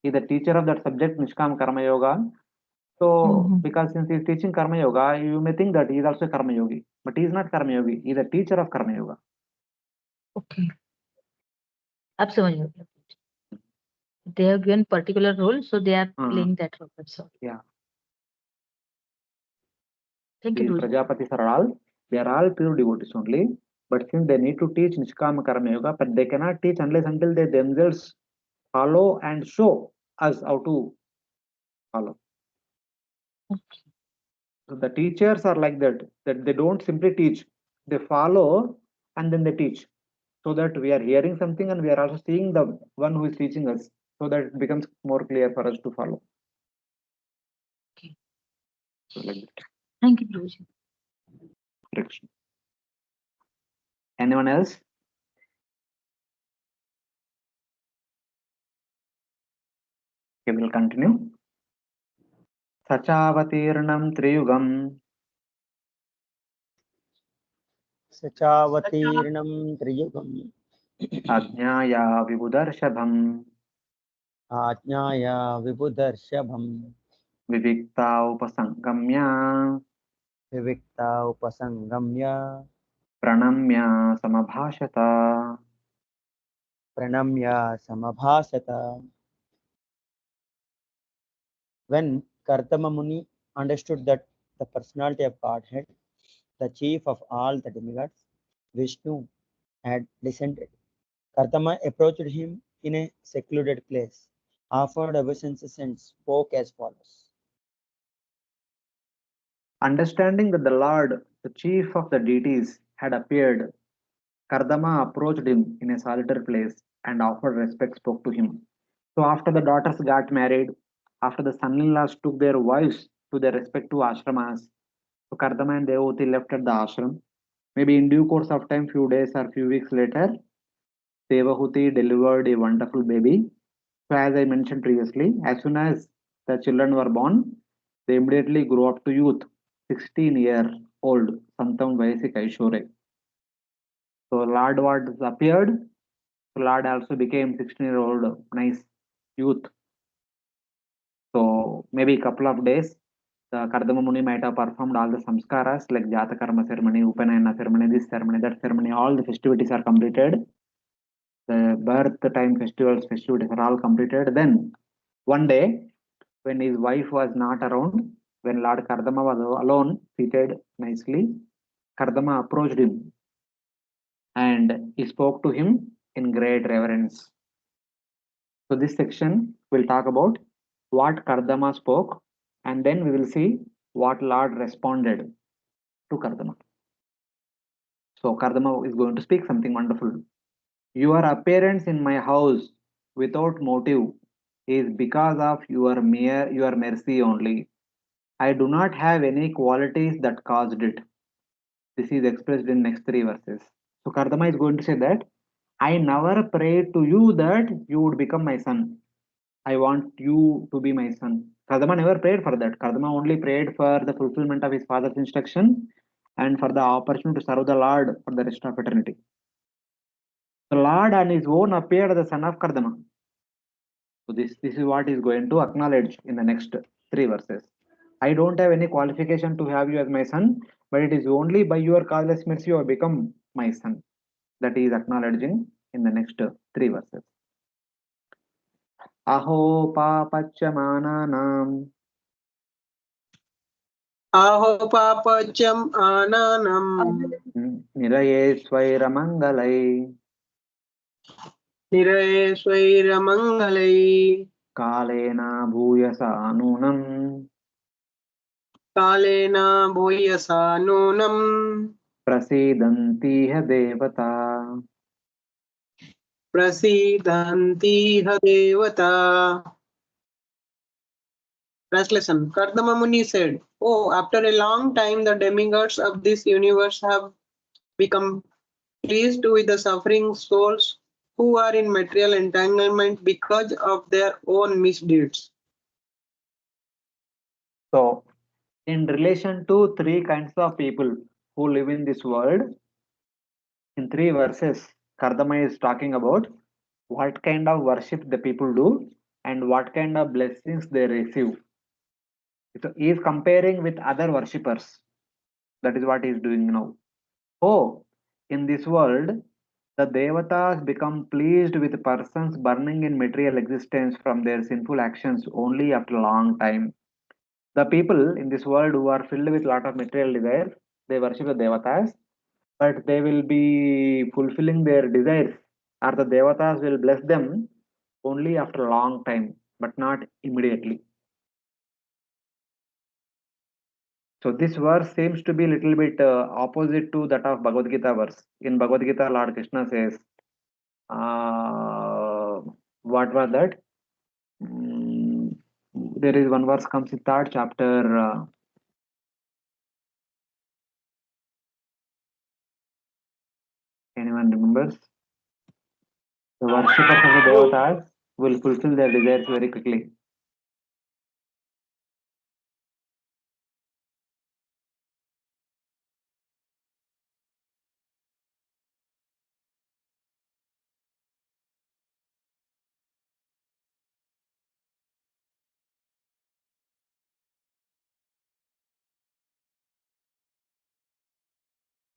He is the teacher of that subject, Nishkam Karma Yoga. So, because since he is teaching Karma Yoga, you may think that he is also a Karma Yogi. But he is not Karma Yogi. He is a teacher of Karma Yoga. Okay. अब समझ में आया. They have given particular role, so they are playing that role. That's all. Yeah. Thank you, These Guruji. Prajapatis are all, they are all pure devotees only. But since they need to teach Nishkama Karma Yoga, but they cannot teach unless until they themselves follow and show us how to follow. Okay. So the teachers are like that they don't simply teach, they follow and then they teach. So that we are hearing something and we are also seeing the one who is teaching us, so that it becomes more clear for us to follow. Okay. So like that. Thank you, Guruji. Direction. Anyone else? Okay, we'll continue. Sachavatirnam Triyugam Sachavaternam Triyugam Ajnaya Vibudarshabham Ajnaya Vibudarshabham Vivikta Upasangamya Vivikta Upasangamya Pranamya Samabhashata. Pranamya Samabhasata. When Kardama Muni understood that the personality of Godhead, the chief of all the demigods, Vishnu, had descended, Kardama approached him in a secluded place, offered obeisances, and spoke as follows. Understanding that the Lord, the chief of the deities, had appeared, Kardama approached him in a solitary place and offered respect, spoke to him. So after the daughters got married, after the son-in-laws took their wives to their respective ashramas, so Kardama and Devoti left at the ashram. Maybe in due course of time, few days or few weeks later, Devahuti delivered a wonderful baby. So as I mentioned previously, as soon as the children were born, they immediately grew up to youth, 16-year-old, Santam Vayasi Kaishore. So Lord was appeared, so Lord also became 16-year-old, nice youth. So maybe a couple of days, the Kardama Muni might have performed all the samskaras like Jata Karma ceremony, Upanayana ceremony, this ceremony, that ceremony, all the festivities are completed. The birth time festivities are all completed. Then one day, when his wife was not around, when Lord Kardama was alone, seated nicely, Kardama approached him and he spoke to him in great reverence. So this section will talk about what Kardama spoke, and then we will see what Lord responded to Kardama. So Kardama is going to speak something wonderful. Your appearance in my house without motive is because of your mercy only. I do not have any qualities that caused it. This is expressed in next 3 verses. So Kardama is going to say that I never prayed to you that you would become my son. I want you to be my son. Kardama never prayed for that. Kardama only prayed for the fulfillment of his father's instruction and for the opportunity to serve the Lord for the rest of eternity. The Lord on his own appeared as the son of Kardama. So this is what he is going to acknowledge in the next 3 verses. I don't have any qualification to have you as my son, but it is only by your causeless mercy you have become my son. That he is acknowledging in the next 3 verses. Aho papacchamananam Aho papacham ananam niraye swairamangalai niraye swairamangalai kalena bhuyasa anunam कालेन भूयसा नूनम् प्रसीदन्तीह देवता प्रसीदन्तीह देवता. Translation. Kardama Muni said, "Oh, after a long time, the demigods of this universe have become pleased with the suffering souls who are in material entanglement because of their own misdeeds." So, in relation to three kinds of people who live in this world, in 3 verses, Kardama is talking about what kind of worship the people do and what kind of blessings they receive. So, he is comparing with other worshippers. That is what he is doing now. Oh, in this world, the devatas become pleased with persons burning in material existence from their sinful actions only after a long time. The people in this world who are filled with lot of material desires, they worship the devatas, but they will be fulfilling their desires, or the devatas will bless them only after a long time, but not immediately. So this verse seems to be a little bit opposite to that of Bhagavad Gita verse. In Bhagavad Gita, Lord Krishna says, what was that? There is one verse comes in third chapter. Anyone remembers? The worshippers of the devatas will fulfill their desires very quickly.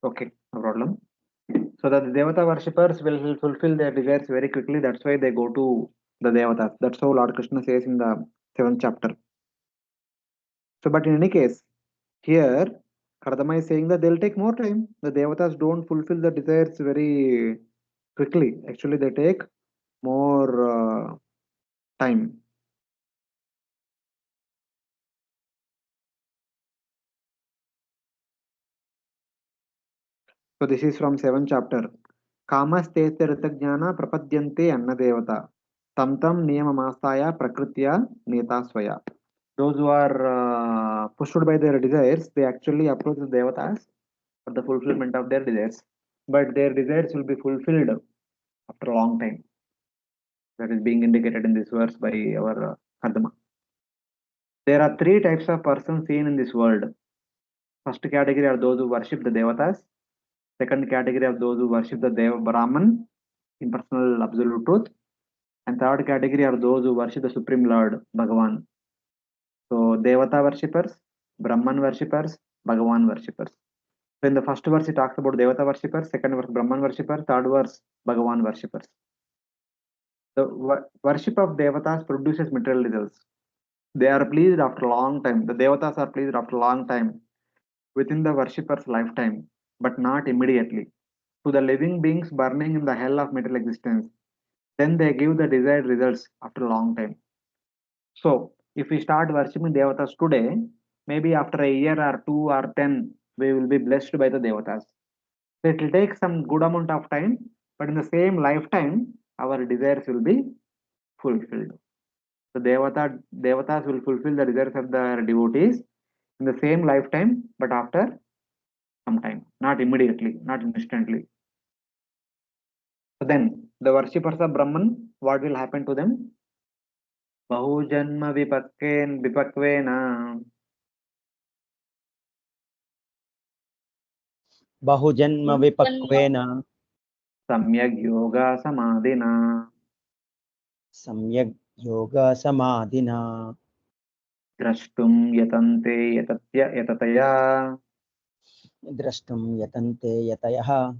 Okay, no problem. So that the Devata worshippers will fulfill their desires very quickly. That's why they go to the Devatas. That's how Lord Krishna says in the 7th chapter. So, but in any case, here Kardama is saying that they'll take more time. The Devatas don't fulfill the desires very quickly. Actually, they take more time. So this is from 7th chapter. Kamaste Ritajnana Prapadyante Anna Devata. Tam tam Niyamamasaya Prakritiya Neta Swaya. Those who are pushed by their desires, they actually approach the devatas for the fulfillment of their desires. But their desires will be fulfilled after a long time. That is being indicated in this verse by our Kardama. There are 3 types of persons seen in this world. First category are those who worship the devatas. Second category are those who worship the Deva Brahman, impersonal absolute truth. And third category are those who worship the Supreme Lord, Bhagavan. So Devata worshippers, Brahman worshippers, Bhagavan worshippers. So in the first verse, it talks about Devata worshippers, second verse, Brahman worshippers, third verse, Bhagavan worshippers. The worship of Devatas produces material results. They are pleased after a long time. The Devatas are pleased after a long time within the worshipper's lifetime, but not immediately. To the living beings burning in the hell of material existence, then they give the desired results after a long time. So, if we start worshipping Devatas today, maybe after a year or 2 or 10, we will be blessed by the Devatas. So it will take some good amount of time, but in the same lifetime, our desires will be fulfilled. So Devatas will fulfill the desires of the devotees in the same lifetime, but after some time, not immediately, not instantly. So then the worshippers of Brahman, what will happen to them? Bahujanma vipakvena Bahujanma vipakvena samyag yoga samadhina samyak yoga samadhina drashtum yatante yatataya drashtum yatante yatayah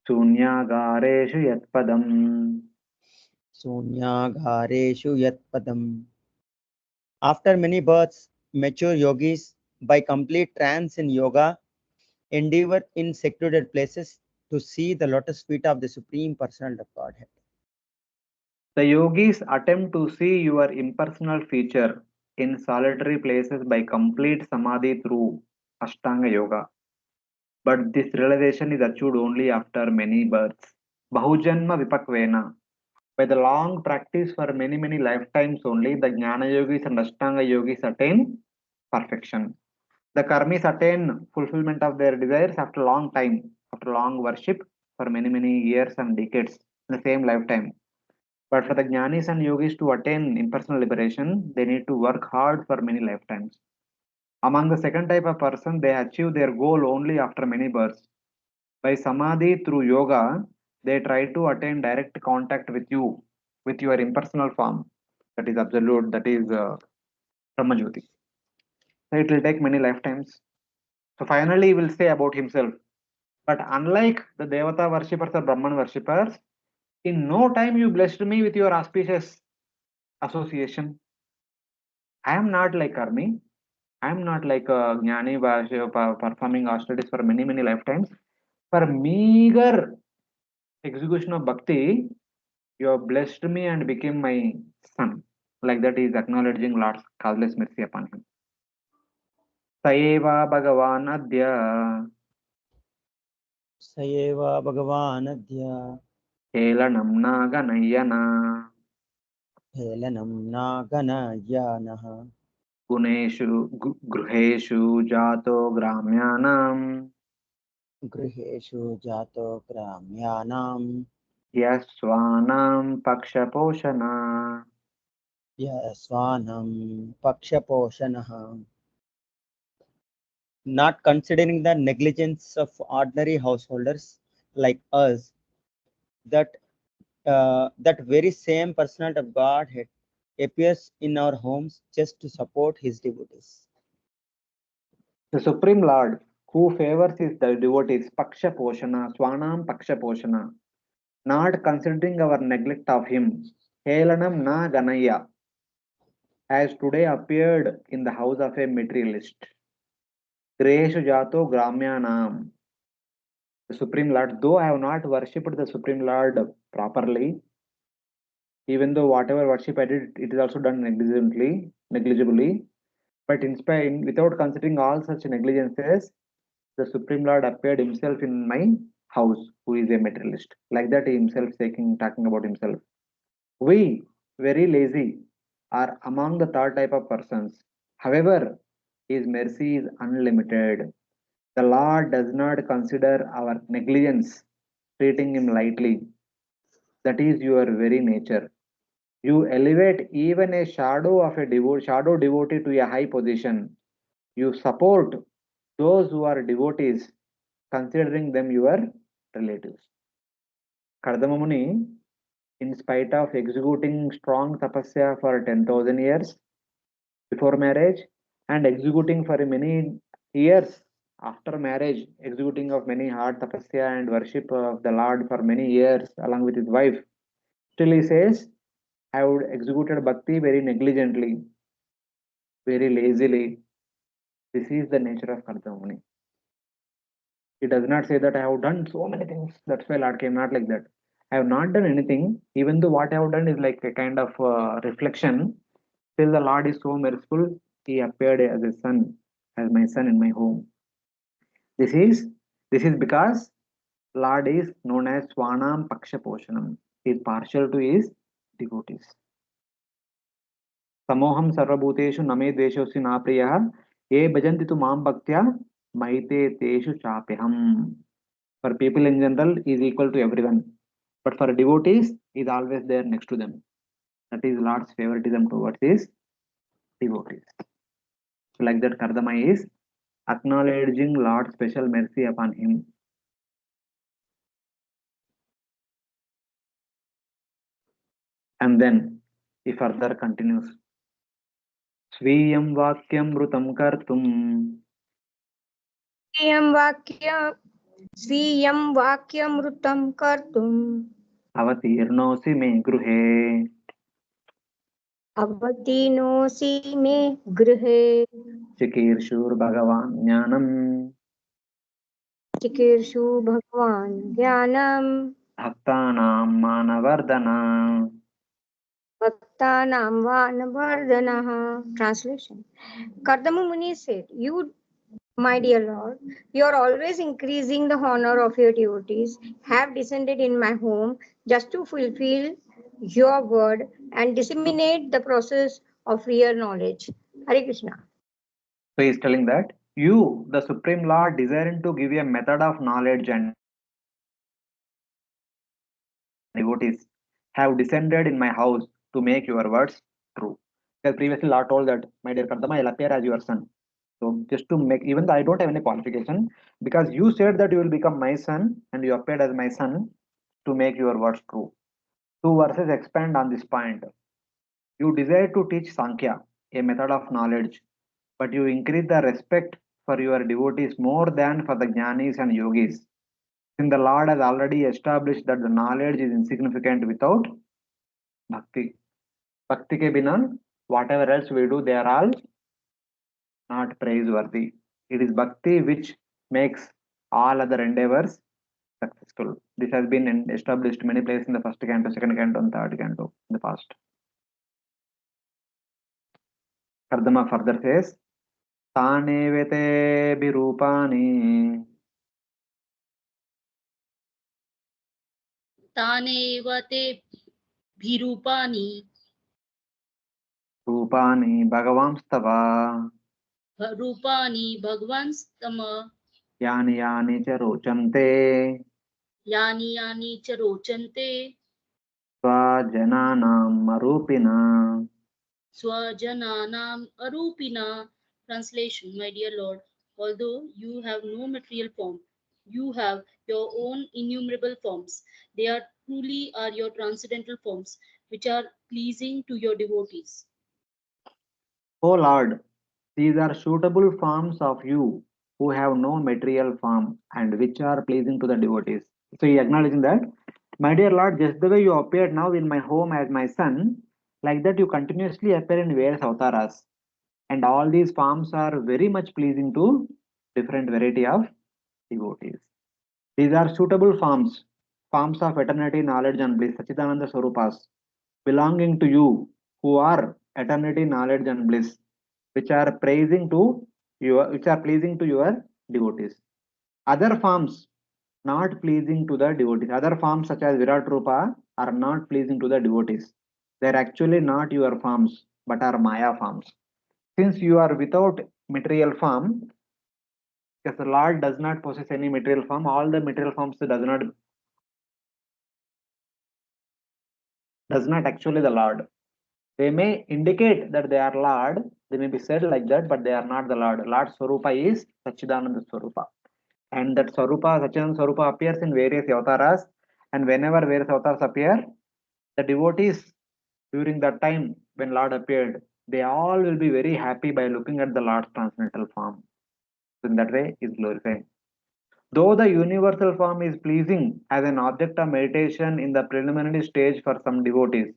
शून्यागारेषु यत्पदम्. sunyagareshu yatpadam. After many births, mature yogis, by complete trance in yoga, endeavor in secluded places to see the lotus feet of the Supreme Personality of Godhead. The yogis attempt to see your impersonal feature in solitary places by complete samadhi through Ashtanga Yoga. But this realization is achieved only after many births. Bahujanma Vipakvena. By the long practice for many lifetimes only, the Jnana Yogis and Ashtanga Yogis attain perfection. The Karmis attain fulfillment of their desires after long time, after long worship for many years and decades in the same lifetime. But for the Jnanis and Yogis to attain impersonal liberation, they need to work hard for many lifetimes. Among the second type of person, they achieve their goal only after many births. By Samadhi through yoga, they try to attain direct contact with you, with your impersonal form. That is absolute, that is Brahmajyoti. So it will take many lifetimes. So finally, he will say about himself. But unlike the Devata worshippers or Brahman worshippers, in no time you blessed me with your auspicious association. I am not like Karmi. I am not like a Jnani performing austerities for many lifetimes. For meager execution of bhakti, you have blessed me and became my son. Like that, he is acknowledging Lord's causeless mercy upon him. Sayeva Bhagavan Adya Sayeva Bhagavan Adya Helanam Naganayana Helanam Naganayanaha Guneshu Gruheshu Jato Gramyanam Griheshu Jato Gramyanam Yaswanam Pakshaposhana. Yasvanam Pakshaposhanaha. Not considering the negligence of ordinary householders like us, that very same personality of Godhead appears in our homes just to support his devotees. The Supreme Lord who favors his devotees, Paksha Poshana, Swanam Paksha Poshana, not considering our neglect of him, Helanam Na Ganaya, has today appeared in the house of a materialist. Greshu Jato Gramyanam. The Supreme Lord, though I have not worshipped the Supreme Lord properly, even though whatever worship I did, it is also done negligibly, but without considering all such negligences, the Supreme Lord appeared himself in my house, who is a materialist. Like that, he himself talking about himself. We, very lazy, are among the third type of persons. However, his mercy is unlimited. The Lord does not consider our negligence, treating him lightly. That is your very nature. You elevate even a shadow of a shadow devotee to a high position. You support those who are devotees, considering them your relatives. Kardama Muni, in spite of executing strong tapasya for 10,000 years before marriage and executing for many years after marriage, executing of many hard tapasya and worship of the Lord for many years along with his wife, still he says, I would executed bhakti very negligently, very lazily. This is the nature of Kardama Muni. He does not say that I have done so many things. That's why Lord came, not like that. I have not done anything, even though what I have done is like a kind of reflection. Still, the Lord is so merciful. He appeared as a son, as my son in my home. This is because Lord is known as Swanam Paksha Poshanam. He is partial to his devotees. Samoham sarvabhuteshu name dveshosya na priyah ye bhajanti tu mam bhaktya maite teshu chapeham. For people in general, he is equal to everyone. But for devotees, he is always there next to them. That is Lord's favoritism towards his devotees. So like that, Kardama is acknowledging Lord's special mercy upon him. And then he further continues. Sviyam vakyam rutam kartum स्वीयं वाक्यमृतं कर्तुम् avatirnosi me gruhe अवतीर्णोऽसि मे गृहे चिकीर्षुर भगवान ज्ञानम चिकीर्षु भगवान् ज्ञानम् भक्तानां मानवर्धना. Bhaktanam Vanavardhanaha. Translation. Kardama Muni said, "You, my dear Lord, you are always increasing the honor of your devotees, have descended in my home just to fulfill your word and disseminate the process of real knowledge." Hare Krishna. So he is telling that you, the Supreme Lord, desiring to give you a method of knowledge and devotees, have descended in my house to make your words true. Because previously Lord told that, my dear Kardama, I'll appear as your son. So just to make, even though I don't have any qualification, because you said that you will become my son and you appeared as my son to make your words true. Two verses expand on this point. You desire to teach Sankhya, a method of knowledge, but you increase the respect for your devotees more than for the jnanis and yogis. Since the Lord has already established that the knowledge is insignificant without bhakti. Bhakti ke bina, whatever else we do, they are all not praiseworthy. It is bhakti which makes all other endeavors successful. This has been established many places in the first canto, second canto, and third canto in the past. Kardama further says, Tanevete birupani तानेव ते भिरूपाणि rupani bhagavamstava रूपाणि भगवंस्तम yani yani cha rochante यानि यानि च रोचन्ते svajananam marupina. स्वजनानाम् अरूपिणा. Translation. My dear Lord, although you have no material form, you have your own innumerable forms. They are truly are your transcendental forms, which are pleasing to your devotees. O Lord, these are suitable forms of you who have no material form and which are pleasing to the devotees. So he acknowledging that, my dear Lord, just the way you appeared now in my home as my son, like that you continuously appear in various avatars. And all these forms are very much pleasing to different variety of devotees. These are suitable forms, forms of eternity, knowledge and bliss, Sachidananda Swarupas, belonging to you, who are eternity, knowledge and bliss, which are pleasing to your devotees. Other forms not pleasing to the devotees. Other forms such as Virat Rupa are not pleasing to the devotees. They are actually not your forms, but are Maya forms. Since you are without material form, because the Lord does not possess any material form, all the material forms does not actually the Lord. They may indicate that they are Lord, they may be said like that, but they are not the Lord. Lord Swarupa is Sachidananda Swarupa. And that Swarupa, Sachidananda Swarupa appears in various avatars, and whenever various avatars appear, the devotees during that time when Lord appeared, they all will be very happy by looking at the Lord's transcendental form. In that way, is glorified. Though the universal form is pleasing as an object of meditation in the preliminary stage for some devotees,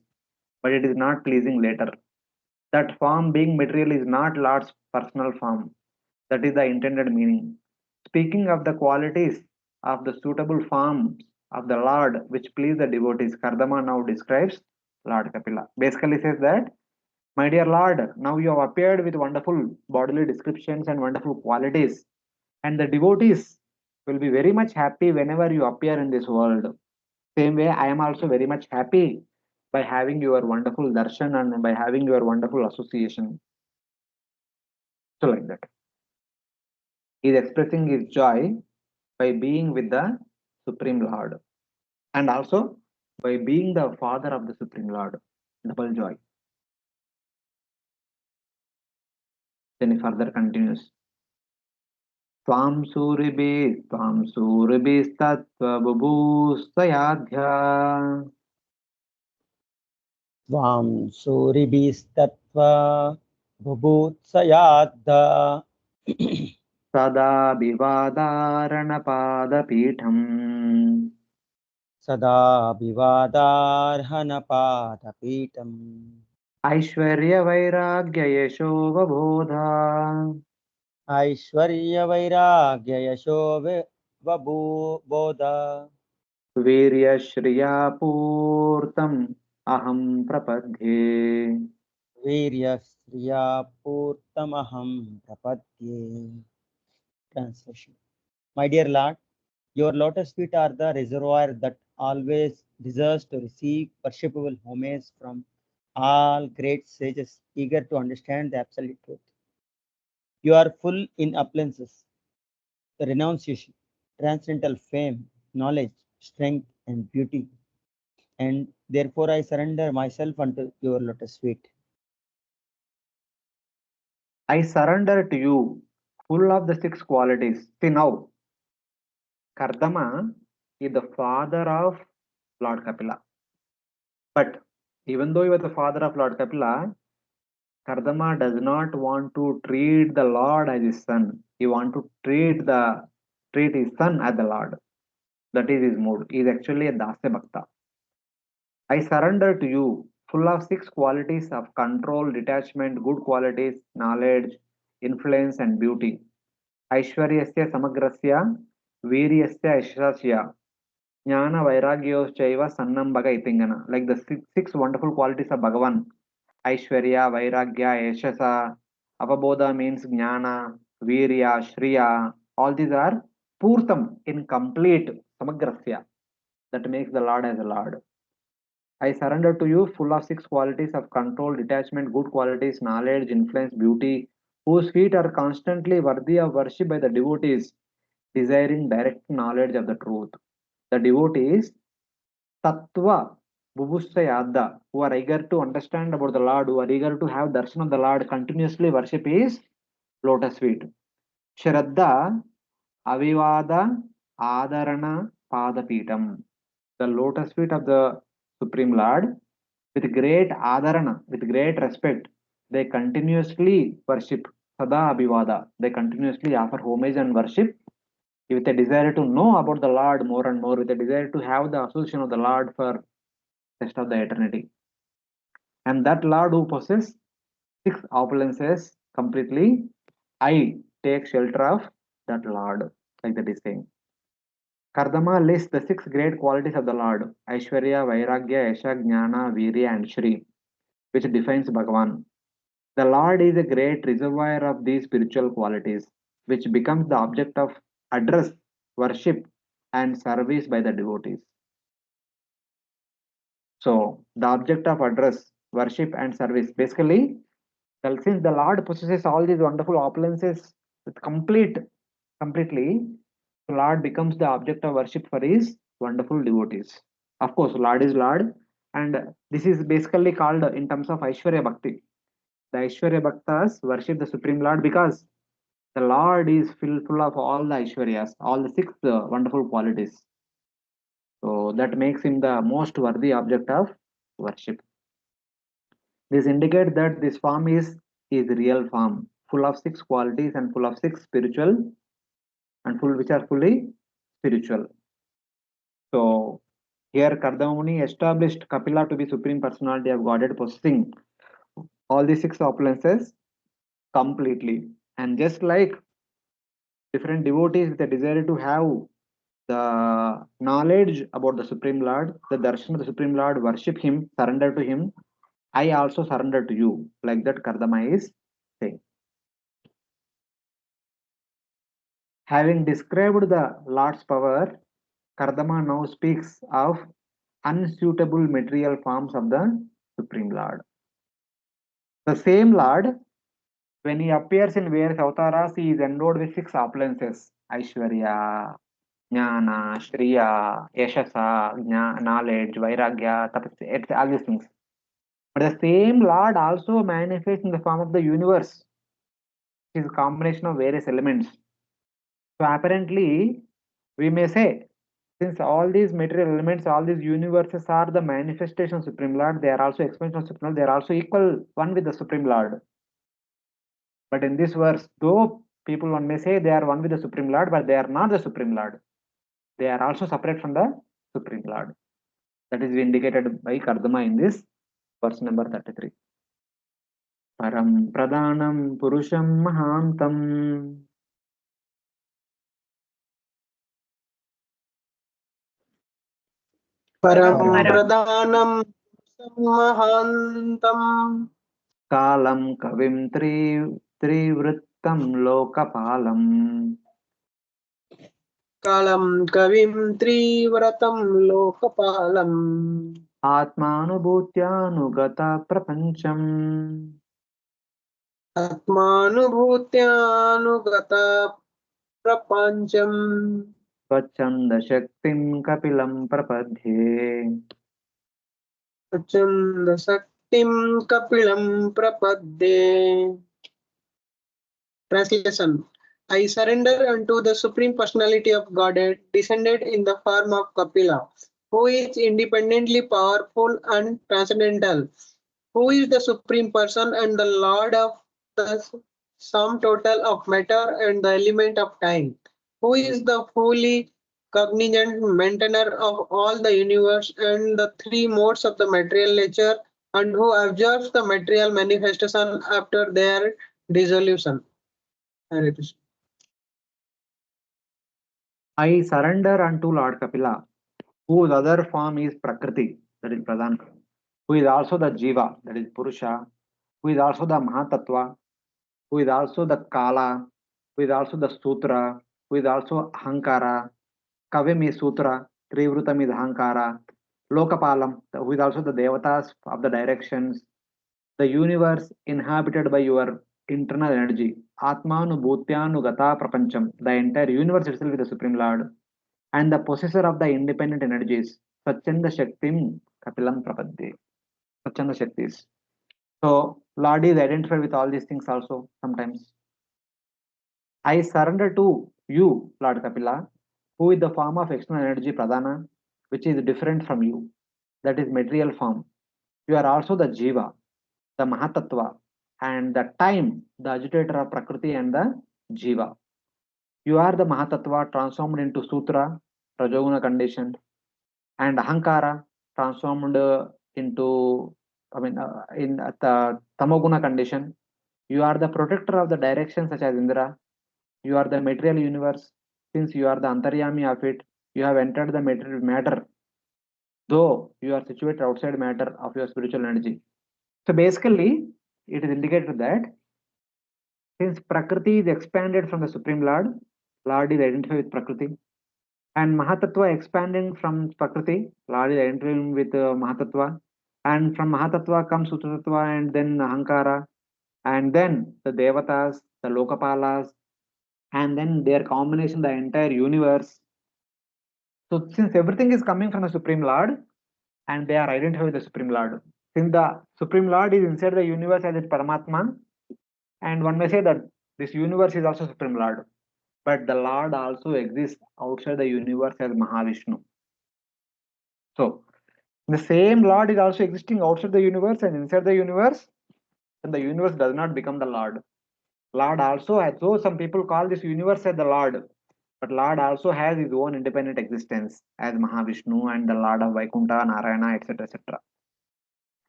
but it is not pleasing later. That form being material is not Lord's personal form. That is the intended meaning. Speaking of the qualities of the suitable forms of the Lord which please the devotees, Kardama now describes Lord Kapila. Basically says that, my dear Lord, now you have appeared with wonderful bodily descriptions and wonderful qualities, and the devotees will be very much happy whenever you appear in this world. Same way, I am also very much happy by having your wonderful darshan and by having your wonderful association. So like that. He is expressing his joy by being with the Supreme Lord and also by being the father of the Supreme Lord. Double joy. Then he further continues. Tvam suribis tattva bubustayadhya Tvam suribhistatva bhubhutsayadha sada bivadarana padapitham sada vivadarhanapadapītam Aishwarya Vairagya Yeshovabodha Aishwarya Vairagya Yasho Vabodha Virya Shriya Purtam aham prapadye. Virya purtamaham prapadye. Translation. My dear Lord, your lotus feet are the reservoir that always deserves to receive worshipable homage from all great sages eager to understand the absolute truth. You are full in appliances, renunciation, transcendental fame, knowledge, strength, and beauty. And therefore I surrender myself unto your lotus feet. I surrender to you, full of the six qualities. See now, Kardama is the father of Lord Kapila. But even though he was the father of Lord Kapila, Kardama does not want to treat the Lord as his son. He wants to treat his son as the Lord. That is his mood. He is actually a Dasya Bhakta. I surrender to you, full of six qualities of control, detachment, good qualities, knowledge, influence, and beauty. Aishwaryasya samagrasya, Viryasya Aishasya, Jnana Vairagyoschaiva Sannam Bhaga Itingana. Like the six wonderful qualities of Bhagavan. Aishwarya, Vairagya, Yashasa, Avabodha means Jnana, Virya, Shriya. All these are Purtam in complete Samagrasya. That makes the Lord as a Lord. I surrender to you, full of six qualities of control, detachment, good qualities, knowledge, influence, beauty, whose feet are constantly worthy of worship by the devotees, desiring direct knowledge of the truth. The devotees, Tattva, Bubusayada, who are eager to understand about the Lord, who are eager to have darshan of the Lord, continuously worship his lotus feet. Shraddha, Avivada, Adarana, Padapitam. The lotus feet of the Supreme Lord, with great adharana, with great respect, they continuously worship. Sada Abhivada. They continuously offer homage and worship with a desire to know about the Lord more and more, with a desire to have the association of the Lord for rest of the eternity. And that Lord who possesses six opulences completely, I take shelter of that Lord, like that is saying. Kardama lists the six great qualities of the Lord: Aishwarya, Vairagya, Yasha, Jnana, Virya, and Shri, which defines Bhagavan. The Lord is a great reservoir of these spiritual qualities, which becomes the object of address, worship, and service by the devotees. So, the object of address, worship, and service basically, since the Lord possesses all these wonderful opulences with completely, the Lord becomes the object of worship for his wonderful devotees. Of course, Lord is Lord, and this is basically called in terms of Aishwarya Bhakti. The Aishwarya Bhaktas worship the Supreme Lord because the Lord is full of all the Aishwaryas, all the six wonderful qualities. So that makes him the most worthy object of worship. This indicates that this form is his real form, full of six qualities and full of six spiritual and which are fully spiritual. So here Kardama Muni established Kapila to be Supreme Personality of Godhead, possessing all the six opulences completely. And just like different devotees with a desire to have the knowledge about the Supreme Lord, the darshan of the Supreme Lord, worship him, surrender to him, I also surrender to you. Like that Kardama is saying. Having described the Lord's power, Kardama now speaks of unsuitable material forms of the Supreme Lord. The same Lord, when he appears in various avatars, he is endowed with six opulences: Aishwarya, Jnana, Shriya, Yashasa, knowledge, Vairagya, Tapasya, all these things. But the same Lord also manifests in the form of the universe. It is a combination of various elements. So apparently, we may say, since all these material elements, all these universes are the manifestation of Supreme Lord, they are also expansion of Supreme Lord, they are also equal one with the Supreme Lord. But in this verse, though people one may say they are one with the Supreme Lord, but they are not the Supreme Lord. They are also separate from the Supreme Lord. That is indicated by Kardama in this verse number 33. Param Pradhanam Purusham Mahantam. Param Param Pradhanam Mahantam Kalam kavim trivrittam lokapalam. Kalam Kavim Trivratam Lokapalam Atmanubhutyānugata prapancham. Atmanubhutyānugata Prapancham Svachanda shaktim kapilam prapadhye. Prachanda Saktim Kapilam Prapadde. Translation. I surrender unto the Supreme Personality of Godhead, descended in the form of Kapila, who is independently powerful and transcendental, who is the Supreme Person and the Lord of the sum total of matter and the element of time, who is the fully cognizant maintainer of all the universe and the three modes of the material nature, and who observes the material manifestation after their dissolution. Hare Krishna. I surrender unto Lord Kapila, whose other form is Prakriti, that is Pradhan, who is also the Jiva, that is Purusha, who is also the Mahatattva, who is also the Kala, who is also the Sutra, who is also Ahankara, Kavim is Sutra, Trivrutam is Ahankara, Lokapalam, who is also the Devatas of the directions, the universe inhabited by your internal energy, Atmanu Bhutyanu Gata Prapancham, the entire universe itself is the Supreme Lord, and the possessor of the independent energies, Swachanda Shaktim Kapilam Prapadde. Swachanda Shaktis. So, Lord is identified with all these things also sometimes. I surrender to you, Lord Kapila, who is the form of external energy Pradhana, which is different from you. That is material form. You are also the Jiva, the Mahatattva, and the time, the agitator of Prakriti and the Jiva. You are the Mahatattva transformed into Sutra, Rajoguna condition, and Ahankara transformed into, in the Tamoguna condition. You are the protector of the direction such as Indra. You are the material universe. Since you are the Antaryami of it, you have entered the material matter, though you are situated outside matter of your spiritual energy. So basically, it is indicated that since Prakriti is expanded from the Supreme Lord, Lord is identified with Prakriti, and Mahatattva expanding from Prakriti, Lord is identifying with Mahatattva, and from Mahatattva comes Sutratattva and then Ahankara, and then the Devatas, the Lokapalas, and then their combination, the entire universe. So since everything is coming from the Supreme Lord, and they are identified with the Supreme Lord, since the Supreme Lord is inside the universe as its Paramatma, and one may say that this universe is also Supreme Lord, but the Lord also exists outside the universe as Mahavishnu. So the same Lord is also existing outside the universe and inside the universe, and the universe does not become the Lord. Lord also has, so some people call this universe as the Lord, but Lord also has his own independent existence as Mahavishnu and the Lord of Vaikuntha, Narayana, etc. etc.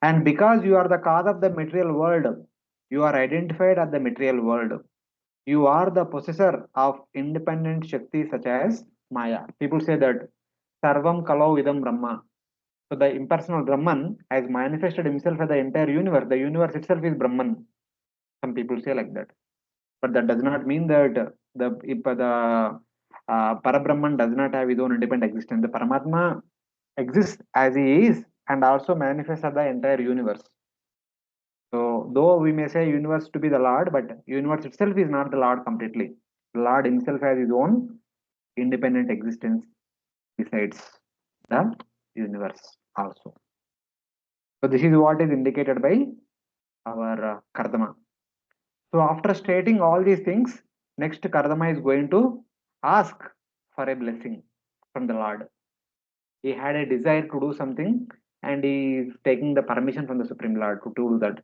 And because you are the cause of the material world, you are identified as the material world. You are the possessor of independent Shakti such as Maya. People say that Sarvam Kalau Idam Brahma. So the impersonal Brahman has manifested himself as the entire universe. The universe itself is Brahman. Some people say like that. But that does not mean that the Parabrahman does not have his own independent existence. The Paramatma exists as he is and also manifests as the entire universe. So though we may say universe to be the Lord, but universe itself is not the Lord completely. The Lord himself has his own independent existence besides the universe also. So this is what is indicated by our Kardama. So after stating all these things, next Kardama is going to ask for a blessing from the Lord. He had a desire to do something and he is taking the permission from the Supreme Lord to do that.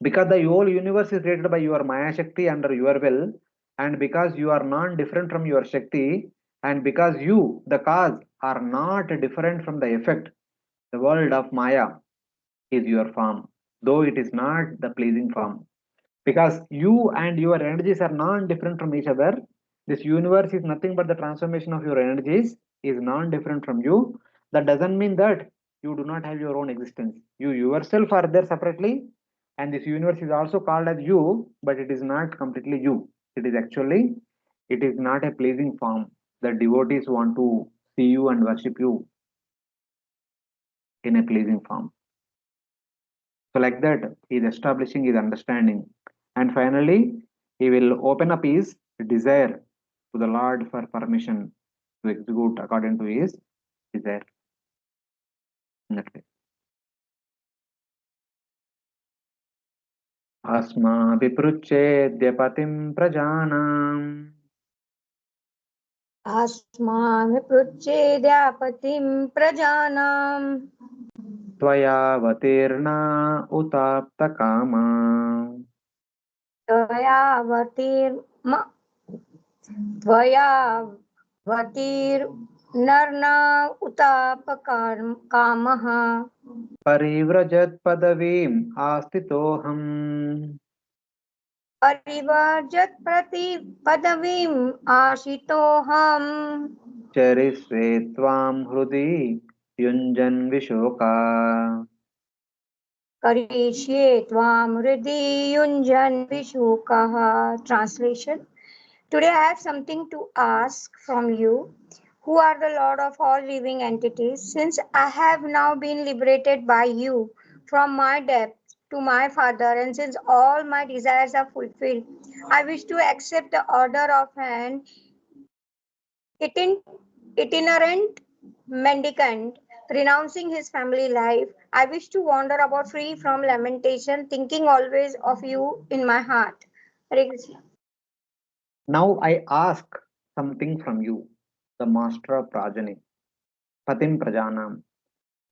Because the whole universe is created by your Maya Shakti under your will, and because you are not different from your Shakti, and because you, the cause, are not different from the effect, the world of Maya is your form, though it is not the pleasing form. Because you and your energies are non different from each other, this universe is nothing but the transformation of your energies, is non different from you. That doesn't mean that you do not have your own existence. You yourself are there separately, and this universe is also called as you, but it is not completely you. It is actually, it is not a pleasing form. The devotees want to see you and worship you in a pleasing form. So like that, he is establishing his understanding. And finally, he will open up his desire to the Lord for permission to execute according to his desire. In that way. अस्माभिपृच्छेद्य पतिं प्रजानाम् अस्माभिपृच्छेद्यापतिं प्रजानां त्वयावतीर्णा उताप्तकामा त्वयावतीर्नर्न उतापकामः परिव्रजत्पदवीम् आस्थितोऽहम् परिवर्जत प्रति पदवीम् आशितोऽहम् चरिष्ये त्वां हृदि युञ्जन् विशोका करिष्ये त्वां हृदि युञ्जन् विशोकः. Translation. Today I have something to ask from you, who are the Lord of all living entities. Since I have now been liberated by you from my debt to my Father, and since all my desires are fulfilled, I wish to accept the order of an itinerant mendicant, renouncing his family life. I wish to wander about free from lamentation, thinking always of you in my heart. Hare Krishna. Now I ask something from you, the master of progeny, Patim Prajanam.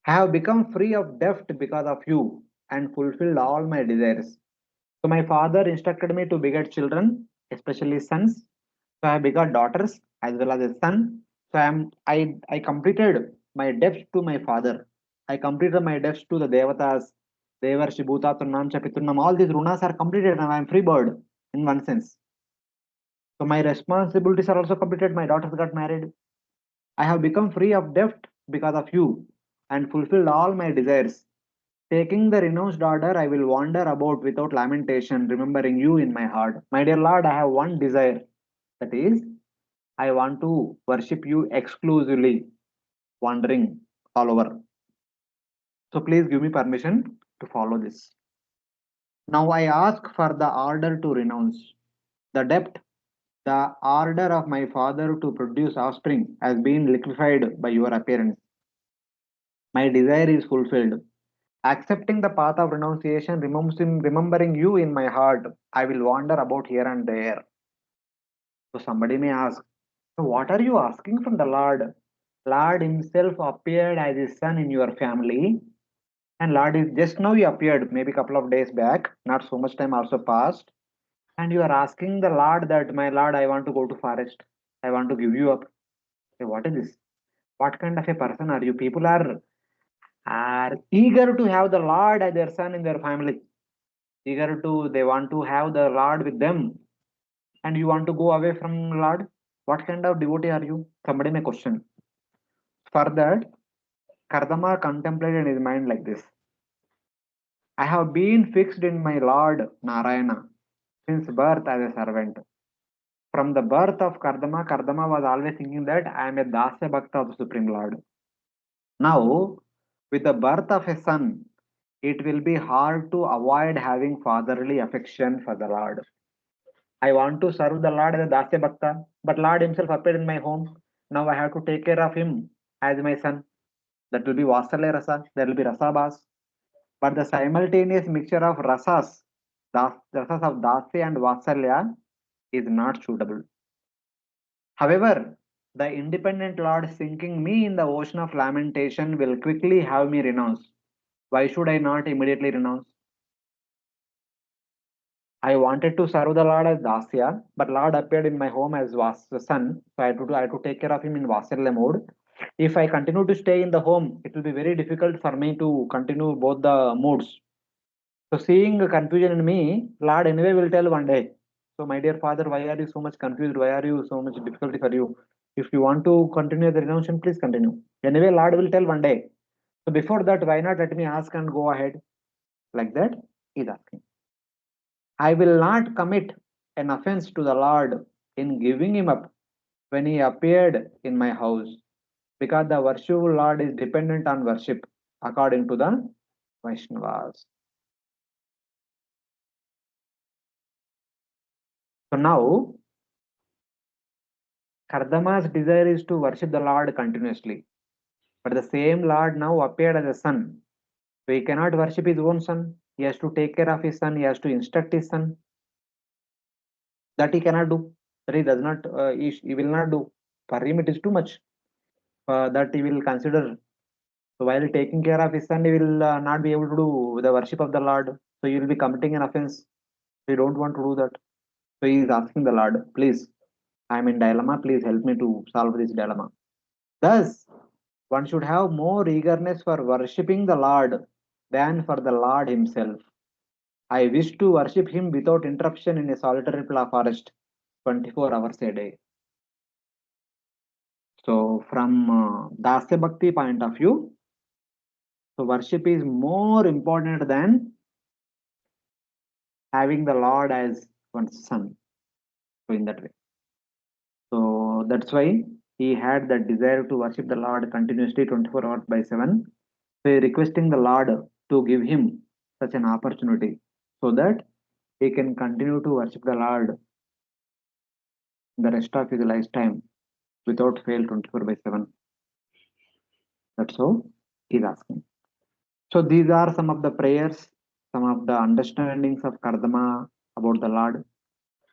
I have become free of debt because of you and fulfilled all my desires. So my father instructed me to beget children, especially sons. So I begot daughters as well as a son. So I completed my debts to my father. I completed my debts to the Devatas, Devarshi, Bhutaturnam, Chapiturnam. All these runas are completed and I am free bird in one sense. So my responsibilities are also completed. My daughters got married. I have become free of debt because of you and fulfilled all my desires. Taking the renounced order, I will wander about without lamentation, remembering you in my heart. My dear Lord, I have one desire. That is, I want to worship you exclusively, wandering all over. So please give me permission to follow this. Now I ask for the order to renounce. The debt, the order of my father to produce offspring has been liquefied by your appearance. My desire is fulfilled. Accepting the path of renunciation, remembering you in my heart, I will wander about here and there. So somebody may ask, so what are you asking from the Lord? Lord himself appeared as his son in your family. And Lord is just now he appeared, maybe a couple of days back, not so much time also passed. And you are asking the Lord that, my Lord, I want to go to forest. I want to give you up. Say, what is this? What kind of a person are you? People are eager to have the Lord as their son in their family. They want to have the Lord with them. And you want to go away from Lord? What kind of devotee are you? Somebody may question. For that, Kardama contemplated in his mind like this. I have been fixed in my Lord Narayana since birth as a servant. From the birth of Kardama, Kardama was always thinking that I am a Dasya Bhakta of the Supreme Lord. Now, with the birth of a son, it will be hard to avoid having fatherly affection for the Lord. I want to serve the Lord as a Dasya Bhakta, but Lord himself appeared in my home. Now I have to take care of him as my son. That will be Vasalya Rasa, there will be Rasabhas. But the simultaneous mixture of rasas, rasas of Dasya and Vasalya, is not suitable. However, the independent Lord sinking me in the ocean of lamentation will quickly have me renounce. Why should I not immediately renounce? I wanted to serve the Lord as Dasya, but Lord appeared in my home as son, so I had to take care of him in Vasalya mode. If I continue to stay in the home, it will be very difficult for me to continue both the modes. So seeing confusion in me, Lord anyway will tell one day. So my dear father, why are you so much confused? Why are you so much difficulty for you? If you want to continue the renunciation, please continue. Anyway, Lord will tell one day. So before that, why not let me ask and go ahead? Like that, he is asking. I will not commit an offense to the Lord in giving him up when he appeared in my house, because the worshipful Lord is dependent on worship according to the Vaishnavas. So now, Kardama's desire is to worship the Lord continuously. But the same Lord now appeared as a son. So he cannot worship his own son. He has to take care of his son. He has to instruct his son. That he cannot do. That he does not. He will not do. For him, it is too much. That he will consider. So while taking care of his son, he will not be able to do the worship of the Lord. So he will be committing an offense. We don't want to do that. So he is asking the Lord, please, I am in dilemma. Please help me to solve this dilemma. Thus, one should have more eagerness for worshipping the Lord than for the Lord himself. I wish to worship him without interruption in a solitary forest 24 hours a day. So from Dasya Bhakti point of view, so worship is more important than having the Lord as one's son. So in that way. So that's why he had that desire to worship the Lord continuously 24 hours by 7. So he requesting the Lord to give him such an opportunity so that he can continue to worship the Lord the rest of his lifetime without fail 24 by 7. That's how he's asking. So these are some of the prayers, some of the understandings of Kardama about the Lord.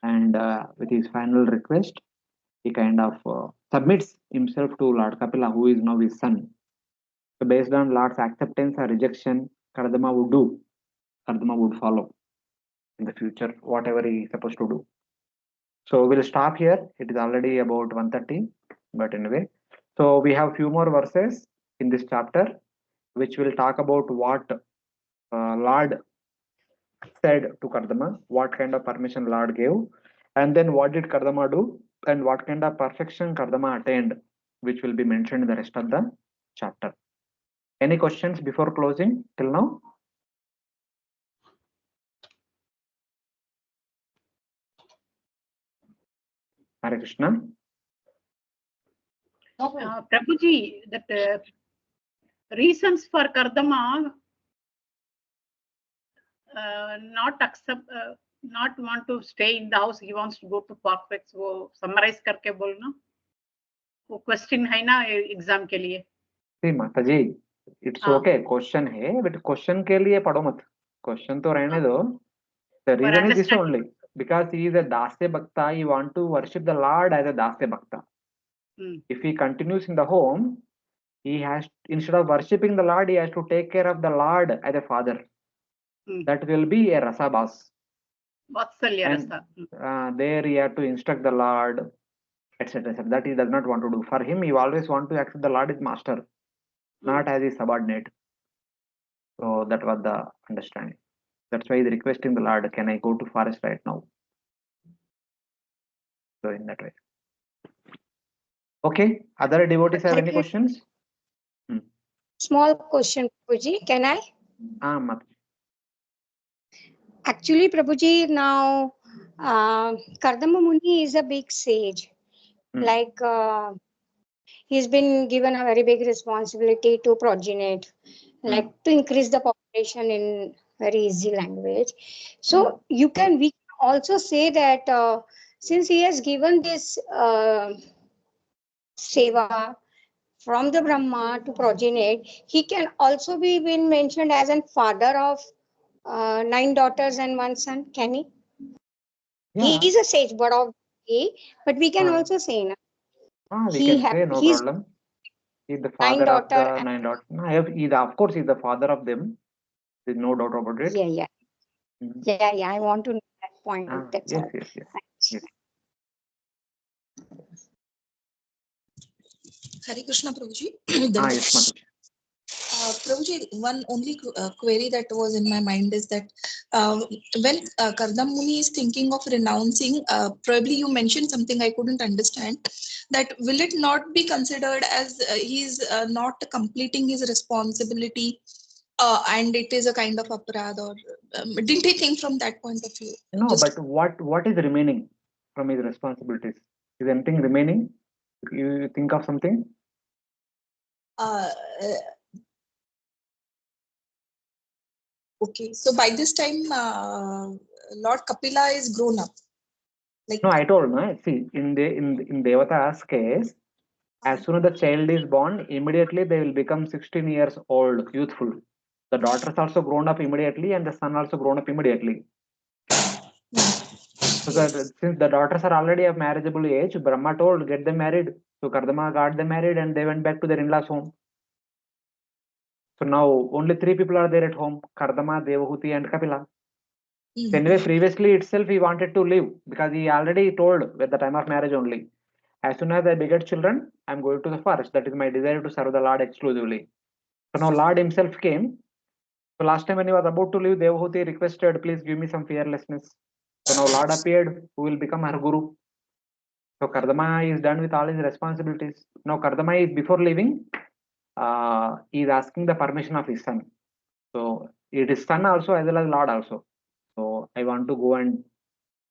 And with his final request, he kind of submits himself to Lord Kapila, who is now his son. So based on Lord's acceptance or rejection, Kardama would do. Kardama would follow in the future, whatever he is supposed to do. So we'll stop here. It is already about 1:30, but anyway. So we have few more verses in this chapter, which will talk about what Lord said to Kardama, what kind of permission Lord gave, and then what did Kardama do, and what kind of perfection Kardama attained, which will be mentioned in the rest of the chapter. Any questions before closing till now? Hare Krishna. Prabhuji, that reasons for Kardama not want to stay in the house, he wants to go to perfect. वो summarize करके बोलना, वो question है ना exam के लिए. See माता जी, it's okay. Question है, but question के लिए पढ़ो मत. Question तो रहने दो. The reason is this only, because he is a Dasya Bhakta. He want to worship the Lord as a Dasya Bhakta. If he continues in the home, he has, instead of worshipping the Lord, he has to take care of the Lord as a father. That will be a rasa bas. And there he had to instruct the Lord, etc. That he does not want to do. For him, he always want to accept the Lord as master, not as his subordinate. So that was the understanding. That's why he's requesting the Lord, can I go to forest right now? So in that way. Okay. Other devotees have any questions? Small question, Prabhuji. Can I? Mat. Actually, Prabhuji, now Kardama Muni is a big sage. Like he's been given a very big responsibility to progenate, like to increase the population in very easy language. So we can also say that since he has given this seva from the Brahma to progenate, he can also be been mentioned as a father of 9 daughters and 1 son. Can he? Yeah. He is a sage, but we can also say no. We can say no problem. He's the father of the 9 daughters. Of course, he's the father of them. There's no doubt about it. Yeah. Yeah. I want to know that point. That's yes, all. Yes. Hare Krishna, Prabhuji. Yes, Prabhuji, one only query that was in my mind is that when Kardama Muni is thinking of renouncing, probably you mentioned something I couldn't understand. that will it not be considered as he's not completing his responsibility and it is a kind of aparad, or didn't he think from that point of view? No, Just- but what is remaining from his responsibilities? Is anything remaining? You think of something? Okay, so by this time, Lord Kapila is grown up. Like, No, I told no. See, in Devata's case, as soon as the child is born, immediately they will become 16 years old, youthful. The daughters also grown up immediately, and the son also grown up immediately. So since the daughters are already of marriageable age, Brahma told, get them married. So Kardama got them married, and they went back to their in-laws' home. So now only 3 people are there at home: Kardama, Devahuti, and Kapila. So anyway, previously itself he wanted to leave because he already told at the time of marriage only, as soon as I beget children, I'm going to the forest. That is my desire to serve the Lord exclusively. So now Lord himself came. So last time when he was about to leave, Devahuti requested, please give me some fearlessness. So now Lord appeared, who will become her guru. So Kardama is done with all his responsibilities. Now Kardama is, before leaving, he is asking the permission of his son. So it is son also as well as Lord also. So I want to go and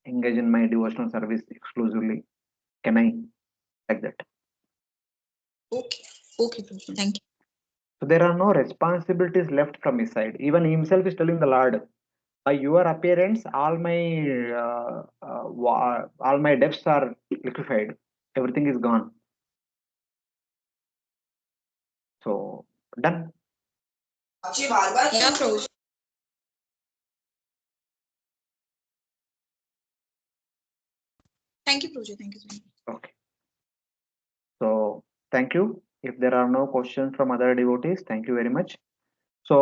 engage in my devotional service exclusively. Can I? Like that. okay, thank you. So there are no responsibilities left from his side. Even himself is telling the Lord, by your appearance, all my debts are liquefied. Everything is gone. So done. Yeah, Prabhuji. Thank you, Prabhuji. Thank you so much. Okay. So thank you. If there are no questions from other devotees, thank you very much. So